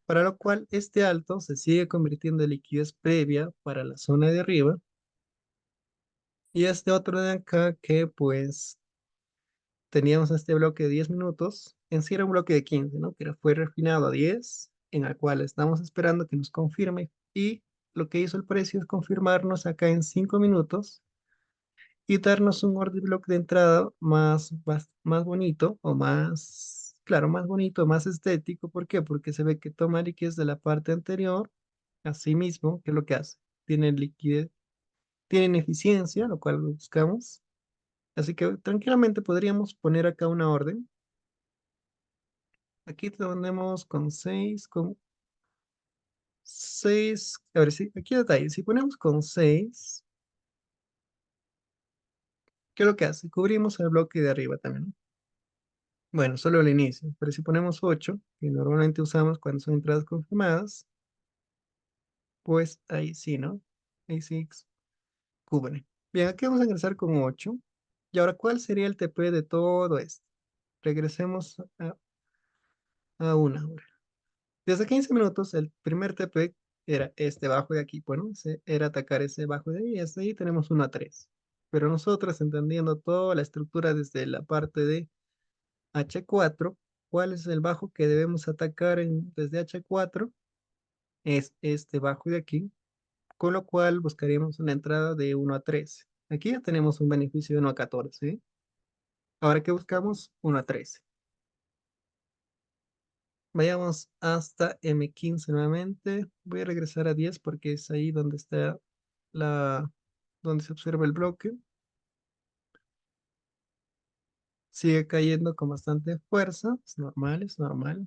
para lo cual este alto se sigue convirtiendo en liquidez previa para la zona de arriba. Y este otro de acá que pues teníamos este bloque de 10 minutos, en sí era un bloque de 15, ¿no? Que fue refinado a 10, en el cual estamos esperando que nos confirme. Y lo que hizo el precio es confirmarnos acá en 5 minutos y darnos un order block de entrada más bonito o más, claro, más bonito, más estético. ¿Por qué? Porque se ve que toma liquidez de la parte anterior, así mismo, ¿qué es lo que hace? Tiene liquidez, tienen eficiencia, lo cual lo buscamos. Así que tranquilamente podríamos poner acá una orden. Aquí tenemos con 6 con 6. A ver, si aquí detalle. Si ponemos con 6, ¿qué es lo que hace? Cubrimos el bloque de arriba también, ¿no? Bueno, solo el inicio. Pero si ponemos 8, que normalmente usamos cuando son entradas confirmadas, pues ahí sí, ¿no? Ahí sí cubre. Bien, aquí vamos a ingresar con 8. Y ahora, ¿cuál sería el TP de todo esto? Regresemos a una hora. Desde 15 minutos, el primer TP era este bajo de aquí. Bueno, era atacar ese bajo de ahí y hasta ahí tenemos 1 a 3. Pero nosotros, entendiendo toda la estructura desde la parte de H4, ¿cuál es el bajo que debemos atacar desde H4? Es este bajo de aquí, con lo cual buscaríamos una entrada de 1 a 13. Aquí ya tenemos un beneficio de 1 a 14, ¿sí? Ahora que buscamos 1 a 13. Vayamos hasta M15 nuevamente. Voy a regresar a 10 porque es ahí donde está la, donde se observa el bloque. Sigue cayendo con bastante fuerza. Es normal, es normal.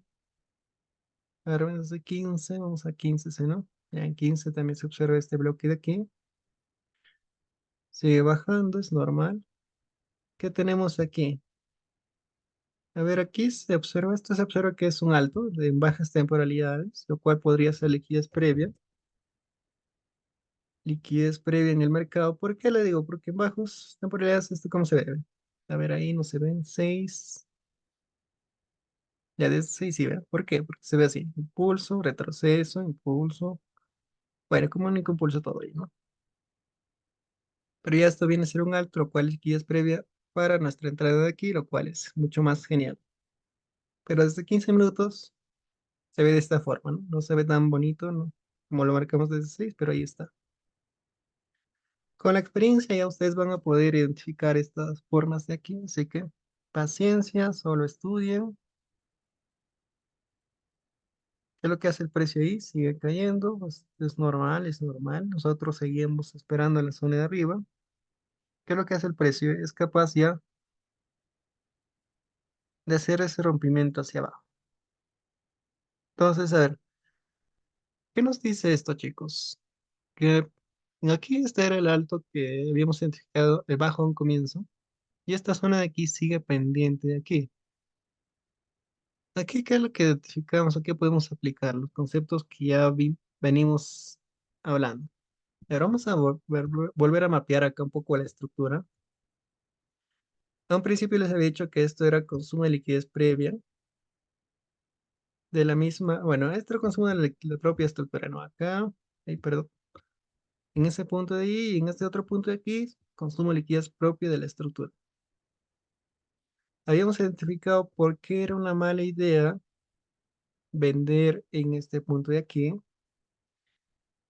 Ahora vamos a 15, vamos a 15, ¿sí, no? Ya en 15 también se observa este bloque de aquí. Sigue bajando, es normal. ¿Qué tenemos aquí? A ver, aquí se observa, esto se observa que es un alto de bajas temporalidades, lo cual podría ser liquidez previa. Liquidez previa en el mercado. ¿Por qué le digo? Porque en bajos temporalidades, ¿esto cómo se ve? A ver, ahí no se ven 6. Ya de 6 sí, ¿verdad? ¿Por qué? Porque se ve así. Impulso, retroceso, impulso. Bueno, como un único impulso todo ahí, ¿no? Pero ya esto viene a ser un alto, lo cual es liquidez previa para nuestra entrada de aquí, lo cual es mucho más genial. Pero desde 15 minutos se ve de esta forma, ¿no? No se ve tan bonito, ¿no? Como lo marcamos desde 6, pero ahí está. Con la experiencia ya ustedes van a poder identificar estas formas de aquí, así que paciencia, solo estudien. ¿Qué es lo que hace el precio ahí? Sigue cayendo, pues, es normal, es normal. Nosotros seguimos esperando en la zona de arriba. ¿Qué es lo que hace el precio? Es capaz ya de hacer ese rompimiento hacia abajo. Entonces, a ver, ¿qué nos dice esto, chicos? Que aquí este era el alto que habíamos identificado, el bajo a un comienzo, y esta zona de aquí sigue pendiente de aquí. Aquí, ¿qué es lo que identificamos o qué podemos aplicar? Los conceptos que ya venimos hablando. Ahora vamos a volver a mapear acá un poco la estructura. A un principio les había dicho que esto era consumo de liquidez previa de la misma, bueno, esto era consumo de la propia estructura, ¿no? Acá, ahí, perdón, en ese punto de ahí y en este otro punto de aquí, consumo de liquidez propio de la estructura. Habíamos identificado por qué era una mala idea vender en este punto de aquí.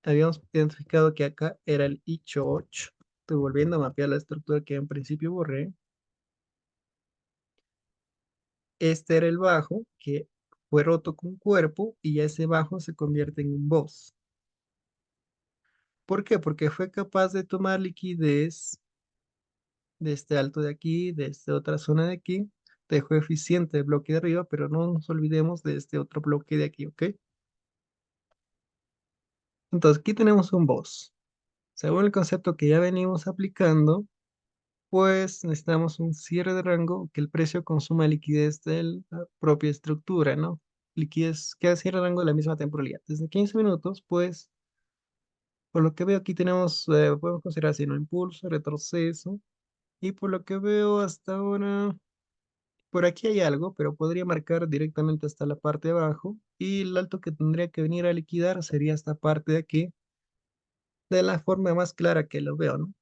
Habíamos identificado que acá era el I8. Estoy volviendo a mapear la estructura que en principio borré. Este era el bajo que fue roto con cuerpo y ya ese bajo se convierte en un boss. ¿Por qué? Porque fue capaz de tomar liquidez de este alto de aquí, de esta otra zona de aquí. Dejó eficiente el bloque de arriba, pero no nos olvidemos de este otro bloque de aquí, ¿ok? Entonces aquí tenemos un boss. Según el concepto que ya venimos aplicando, pues necesitamos un cierre de rango que el precio consuma liquidez de la propia estructura, ¿no? Liquidez que cierre de rango de la misma temporalidad. Desde 15 minutos, pues, por lo que veo aquí tenemos, podemos considerar así, ¿no? Impulso, retroceso. Y por lo que veo hasta ahora, por aquí hay algo, pero podría marcar directamente hasta la parte de abajo. Y el alto que tendría que venir a liquidar sería esta parte de aquí, de la forma más clara que lo veo, ¿no?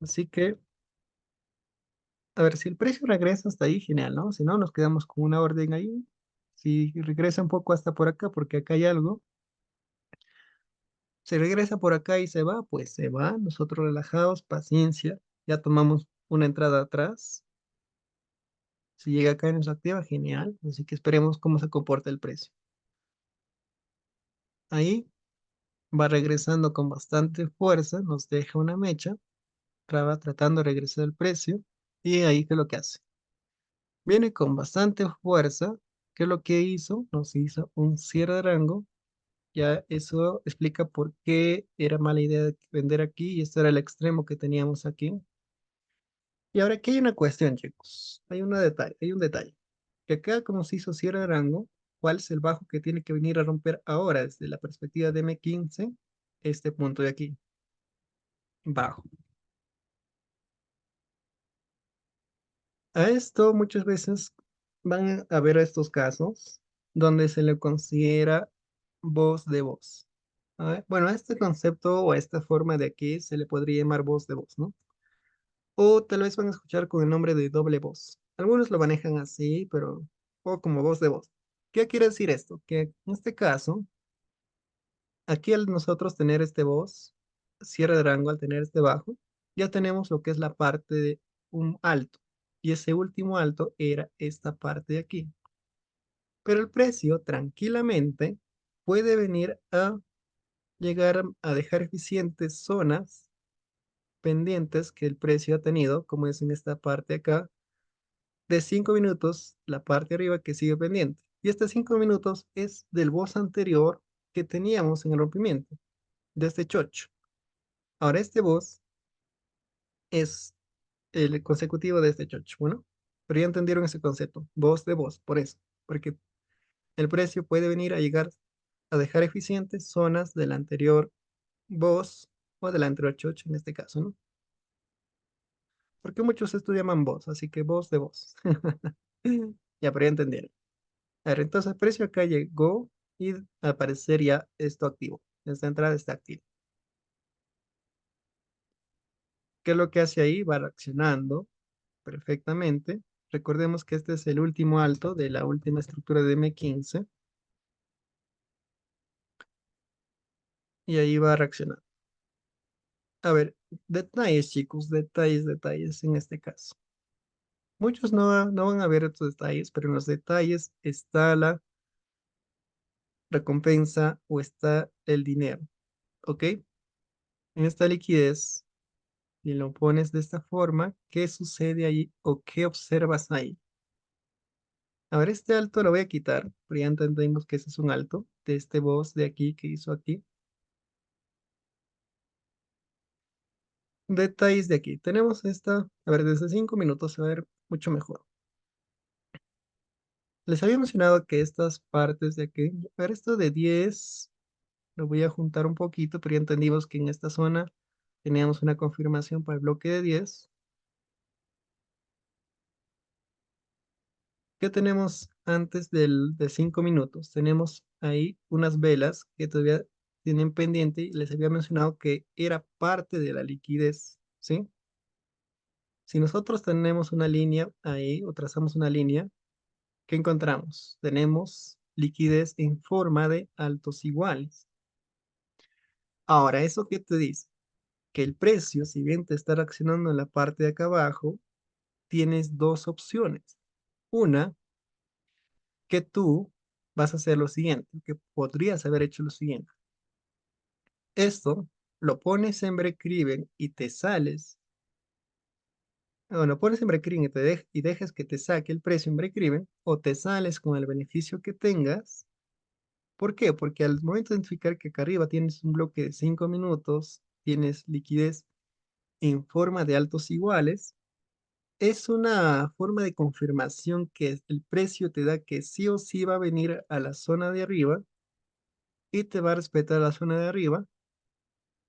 Así que a ver, si el precio regresa hasta ahí, genial, ¿no? Si no, nos quedamos con una orden ahí. Si regresa un poco hasta por acá, porque acá hay algo. Si regresa por acá y se va, pues se va. Nosotros relajados, paciencia. Ya tomamos una entrada atrás. Si llega acá y nos activa, genial. Así que esperemos cómo se comporta el precio. Ahí va regresando con bastante fuerza, nos deja una mecha, va tratando de regresar el precio. Y ahí, ¿qué es lo que hace? Viene con bastante fuerza. ¿Qué es lo que hizo? Nos hizo un cierre de rango. Ya eso explica por qué era mala idea de vender aquí y este era el extremo que teníamos aquí. Y ahora aquí hay una cuestión, chicos. Hay un detalle. Que acá como se hizo cierre de rango, ¿cuál es el bajo que tiene que venir a romper ahora desde la perspectiva de M15? Este punto de aquí, bajo. A esto muchas veces van a ver estos casos donde se le considera voz de voz. Bueno, a este concepto o a esta forma de aquí se le podría llamar voz de voz, ¿no? O tal vez van a escuchar con el nombre de doble voz. Algunos lo manejan así, pero o como voz de voz. ¿Qué quiere decir esto? Que en este caso, aquí al nosotros tener este voz, cierre de rango al tener este bajo, ya tenemos lo que es la parte de un alto. Y ese último alto era esta parte de aquí. Pero el precio tranquilamente puede venir a llegar a dejar eficientes zonas pendientes que el precio ha tenido, como es en esta parte acá, de 5 minutos, la parte de arriba que sigue pendiente. Y este 5 minutos es del boss anterior que teníamos en el rompimiento, de este chocho. Ahora este boss es el consecutivo de este chocho. Bueno, pero ya entendieron ese concepto, boss de boss, por eso, porque el precio puede venir a llegar a dejar eficientes zonas del anterior boss o del anterior chocho en este caso, ¿no? Porque muchos esto llaman boss, así que boss de boss. Ya, pero ya entendieron. A ver, entonces el precio acá llegó y al parecer ya esto activo. Esta entrada está activa. ¿Qué es lo que hace ahí? Va reaccionando perfectamente. Recordemos que este es el último alto de la última estructura de M15 y ahí va reaccionando. A ver, detalles, chicos, detalles, detalles en este caso. Muchos no van a ver estos detalles, pero en los detalles está la recompensa o está el dinero, ¿ok? En esta liquidez, si lo pones de esta forma, ¿qué sucede ahí o qué observas ahí? A ver, este alto lo voy a quitar, pero ya entendemos que ese es un alto de este boss de aquí que hizo aquí. Detalles de aquí. Tenemos esta, a ver, desde 5 minutos se va a ver mucho mejor. Les había mencionado que estas partes de aquí, a ver, esto de 10 lo voy a juntar un poquito, pero ya entendimos que en esta zona teníamos una confirmación para el bloque de 10. ¿Qué tenemos antes de 5 minutos? Tenemos ahí unas velas que todavía tienen pendiente y les había mencionado que era parte de la liquidez, ¿sí? Si nosotros tenemos una línea ahí o trazamos una línea, ¿qué encontramos? Tenemos liquidez en forma de altos iguales. Ahora, ¿eso qué te dice? Que el precio, si bien te está reaccionando en la parte de acá abajo, tienes dos opciones. Una, que tú vas a hacer lo siguiente, que podrías haber hecho lo siguiente. Esto lo pones en break-even y te sales, o lo pones en break-even y dejas que te saque el precio en break-even, o te sales con el beneficio que tengas. ¿Por qué? Porque al momento de identificar que acá arriba tienes un bloque de 5 minutos, tienes liquidez en forma de altos iguales, es una forma de confirmación que el precio te da que sí o sí va a venir a la zona de arriba y te va a respetar la zona de arriba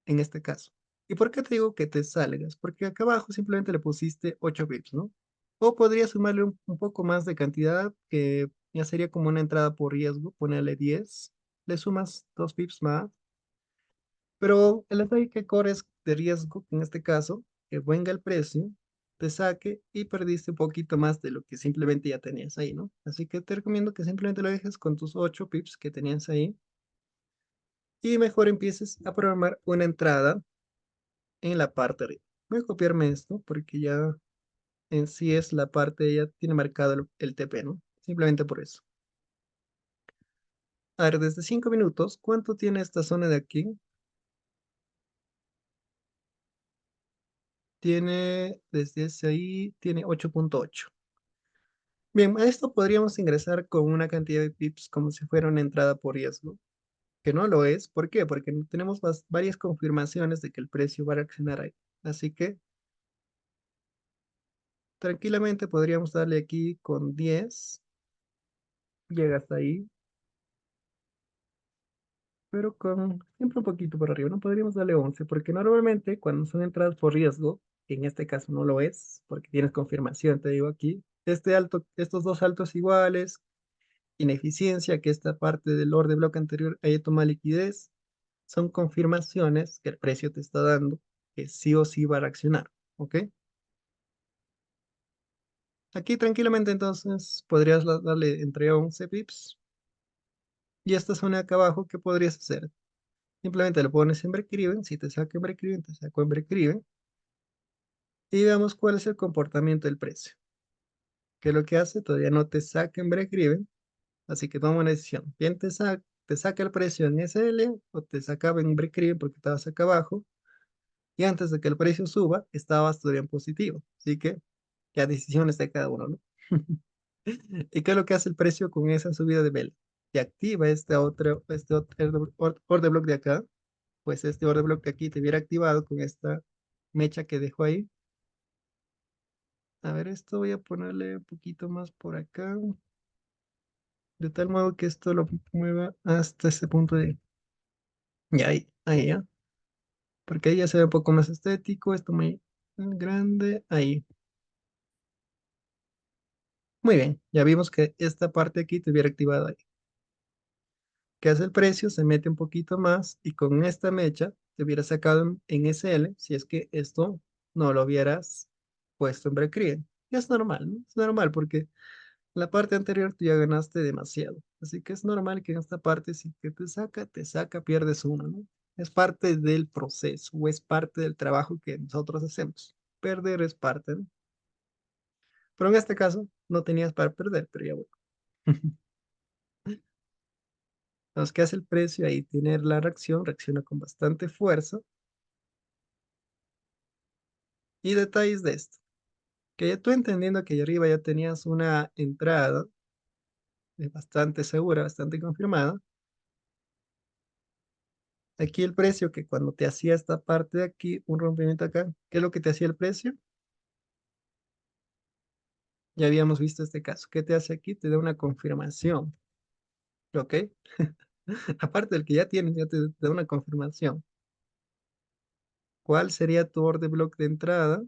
en este caso. ¿Y por qué te digo que te salgas? Porque acá abajo simplemente le pusiste 8 pips, ¿no? O podrías sumarle un poco más de cantidad, que ya sería como una entrada por riesgo, ponerle 10, le sumas 2 pips más, pero el detalle que corres de riesgo, en este caso, que venga el precio, te saque y perdiste un poquito más de lo que simplemente ya tenías ahí, ¿no? Así que te recomiendo que simplemente lo dejes con tus 8 pips que tenías ahí y mejor empieces a programar una entrada en la parte de arriba. Voy a copiarme esto porque ya en sí es la parte, ya tiene marcado el TP, ¿no? Simplemente por eso. A ver, desde 5 minutos, ¿cuánto tiene esta zona de aquí? Tiene, desde ese ahí, tiene 8.8. Bien, a esto podríamos ingresar con una cantidad de pips como si fuera una entrada por riesgo, que no lo es. ¿Por qué? Porque no tenemos varias confirmaciones de que el precio va a reaccionar ahí. Así que tranquilamente podríamos darle aquí con 10, llega hasta ahí, pero con siempre un poquito por arriba, no podríamos darle 11, porque normalmente cuando son entradas por riesgo, que en este caso no lo es, porque tienes confirmación, te digo aquí, estos dos altos iguales, ineficiencia, que esta parte del orden bloque anterior haya tomado liquidez, son confirmaciones que el precio te está dando que sí o sí va a reaccionar, ¿ok? Aquí tranquilamente entonces podrías darle entre 11 pips y esta zona de acá abajo, ¿qué podrías hacer? Simplemente lo pones en break-even, si te saca en break-even, te saco en break-even y veamos cuál es el comportamiento del precio. ¿Qué es lo que hace? Todavía no te saca en break-even, así que toma una decisión. Bien te saca el precio en SL o te sacaba en break-even porque estabas acá abajo y antes de que el precio suba, estabas todavía en positivo. Así que ya decisiones de cada uno, ¿no? ¿Y qué es lo que hace el precio con esa subida de vela? Te activa order block de acá, pues este order block de aquí te hubiera activado con esta mecha que dejó ahí. A ver, esto voy a ponerle un poquito más por acá, de tal modo que esto lo mueva hasta ese punto de... Ya, ahí, ya. Porque ahí ya se ve un poco más estético, esto muy grande, ahí. Muy bien, ya vimos que esta parte aquí te hubiera activado ahí. ¿Qué hace el precio? Se mete un poquito más y con esta mecha te hubiera sacado en SL si es que esto no lo hubieras puesto en break-even. Y es normal, ¿no? Es normal porque la parte anterior tú ya ganaste demasiado. Así que es normal que en esta parte si que te saca, pierdes uno, ¿no? Es parte del proceso o es parte del trabajo que nosotros hacemos. Perder es parte, ¿no? Pero en este caso no tenías para perder, pero ya bueno. Entonces, ¿qué hace el precio? Ahí tiene la reacción, reacciona con bastante fuerza. Y detalles de esto, que ya tú entendiendo que ahí arriba ya tenías una entrada bastante segura, bastante confirmada. Aquí el precio que cuando te hacía esta parte de aquí, un rompimiento acá, ¿qué es lo que te hacía el precio? Ya habíamos visto este caso. ¿Qué te hace aquí? Te da una confirmación, ¿ok? Aparte del que ya tienes, ya te da una confirmación. ¿Cuál sería tu orden block de entrada?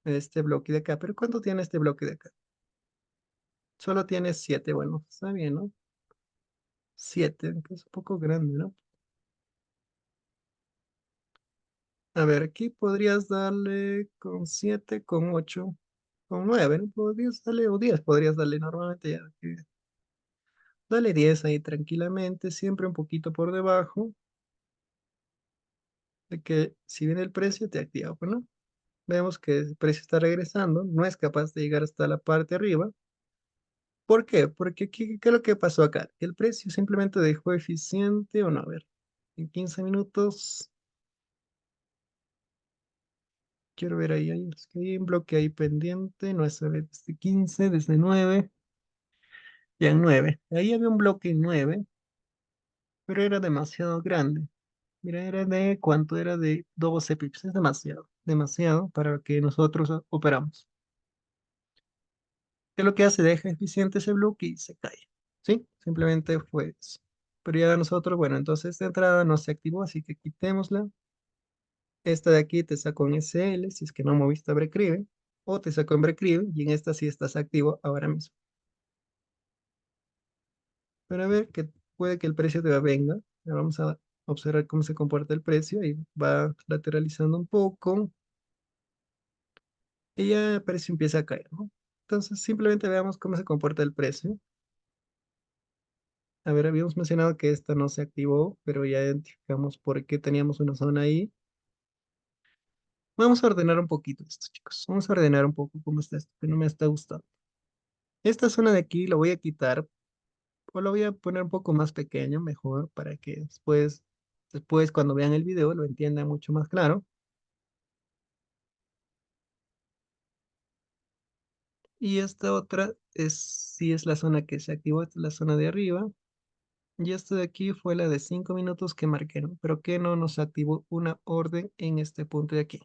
Este bloque de acá. ¿Pero cuánto tiene este bloque de acá? Solo tiene 7. Bueno, está bien, ¿no? 7, que es un poco grande, ¿no? A ver, aquí podrías darle con 7, con 8, con 9, ¿no? Podrías darle, o 10 podrías darle normalmente ya. Dale 10 ahí tranquilamente, siempre un poquito por debajo de que si viene el precio te activa. Bueno, vemos que el precio está regresando, no es capaz de llegar hasta la parte arriba. ¿Por qué? Porque aquí, ¿qué es lo que pasó acá? El precio simplemente dejó eficiente o no. A ver, en 15 minutos, quiero ver ahí, es que hay un bloque ahí pendiente, no es desde 15, desde 9, ya en 9. Ahí había un bloque en 9, pero era demasiado grande. Mira, era de, ¿cuánto era? De 12 pips, es demasiado, demasiado para que nosotros operamos. ¿Qué es lo que hace? Deja eficiente ese bloque y se cae. ¿Sí? Simplemente fue eso. Pero ya nosotros, bueno, entonces esta entrada no se activó, así que quitémosla. Esta de aquí te saco en SL, si es que no moviste a Breakriven, o te saco en Breakriven y en esta sí estás activo ahora mismo. Para ver que puede que el precio te venga. Ahora vamos a observar cómo se comporta el precio y va lateralizando un poco y ya el precio empieza a caer, ¿no? Entonces simplemente veamos cómo se comporta el precio. A ver, habíamos mencionado que esta no se activó, pero ya identificamos por qué teníamos una zona ahí. Vamos a ordenar un poquito esto, chicos. Vamos a ordenar un poco cómo está esto, que no me está gustando. Esta zona de aquí lo voy a quitar o lo voy a poner un poco más pequeño, mejor, para que después cuando vean el video lo entiendan mucho más claro. Y esta otra sí es la zona que se activó, esta es la zona de arriba. Y esta de aquí fue la de 5 minutos que marqué, ¿no? Pero que no nos activó una orden en este punto de aquí.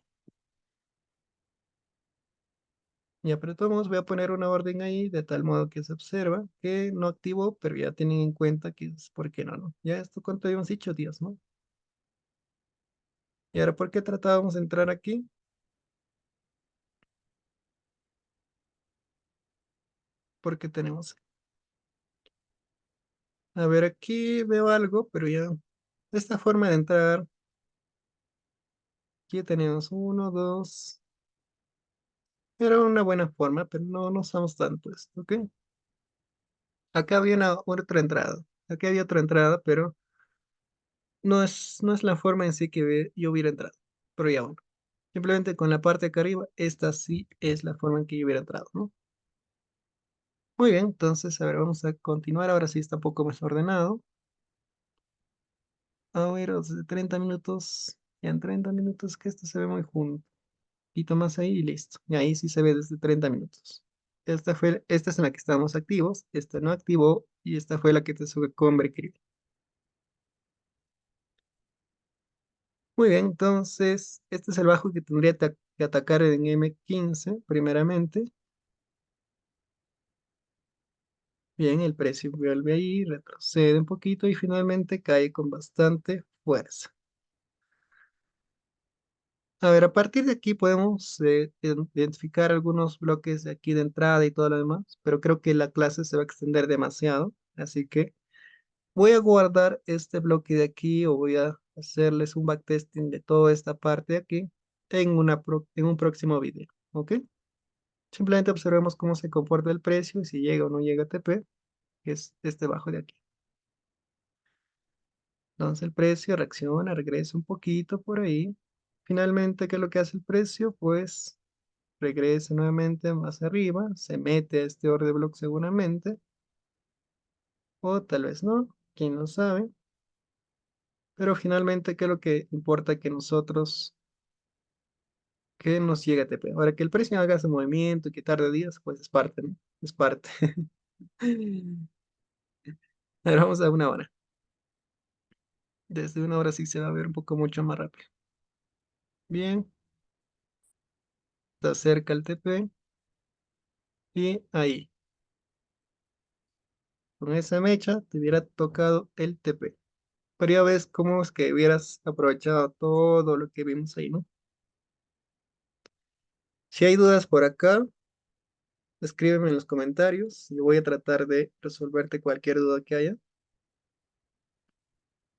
Ya, pero de todos modos voy a poner una orden ahí de tal modo que se observa que no activó, pero ya tienen en cuenta que es por qué no, ¿no? Ya esto cuánto habíamos dicho, 10, ¿no? Y ahora, ¿por qué tratábamos de entrar aquí? Porque tenemos, a ver, aquí veo algo, pero ya, esta forma de entrar, aquí tenemos uno, dos, era una buena forma, pero no usamos tanto esto, ¿ok? Acá había una otra entrada, aquí había otra entrada, pero no es la forma en sí que yo hubiera entrado, pero ya bueno. Simplemente con la parte de acá arriba, esta sí es la forma en que yo hubiera entrado, ¿no? Muy bien, entonces, a ver, vamos a continuar. Ahora sí está un poco más ordenado. A ver, de 30 minutos, ya en 30 minutos que esto se ve muy junto. Quito más ahí y listo. Y ahí sí se ve desde 30 minutos. Esta es en la que estábamos activos, esta no activó y esta fue la que te sube con Breakthrough. Muy bien, entonces, este es el bajo que tendría que atacar en M15 primeramente. Bien, el precio vuelve ahí, retrocede un poquito y finalmente cae con bastante fuerza. A ver, a partir de aquí podemos identificar algunos bloques de aquí de entrada y todo lo demás, pero creo que la clase se va a extender demasiado, así que voy a guardar este bloque de aquí o voy a hacerles un backtesting de toda esta parte de aquí en un próximo video, ¿ok? Simplemente observemos cómo se comporta el precio y si llega o no llega a TP. que es este bajo de aquí. Entonces el precio reacciona, regresa un poquito por ahí. Finalmente, ¿qué es lo que hace el precio? Pues regresa nuevamente más arriba, se mete a este order block seguramente, o tal vez no, quién lo sabe. Pero finalmente, ¿qué es lo que importa que nosotros, que nos llegue a TP? Ahora que el precio haga ese movimiento y que tarde días, pues es parte, ¿no? Es parte. Ahora vamos a una hora. Desde una hora sí se va a ver un poco mucho más rápido. Bien, está cerca el TP y ahí, con esa mecha te hubiera tocado el TP. Pero ya ves cómo es que hubieras aprovechado todo lo que vimos ahí, ¿no? Si hay dudas por acá, escríbeme en los comentarios. Yo voy a tratar de resolverte cualquier duda que haya.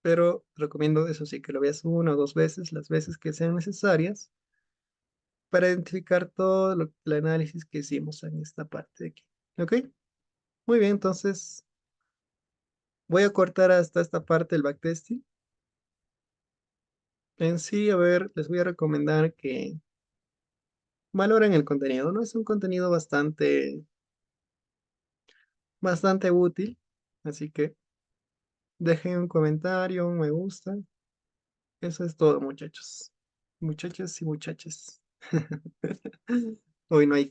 Pero recomiendo eso sí, que lo veas una o dos veces, las veces que sean necesarias, para identificar todo el análisis que hicimos en esta parte de aquí. ¿Ok? Muy bien, entonces voy a cortar hasta esta parte del backtesting. En sí, a ver, les voy a recomendar que valoren el contenido, ¿no? Es un contenido bastante útil, así que dejen un comentario, un me gusta. Eso es todo, muchachos. Muchachos y muchachas. Hoy no hay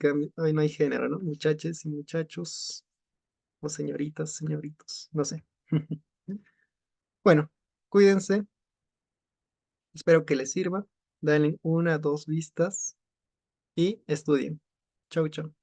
género, ¿no? Muchachos y muchachos, o señoritas, señoritos, no sé. Bueno, cuídense, espero que les sirva. Dale una, dos vistas y estudien. Chau, chau.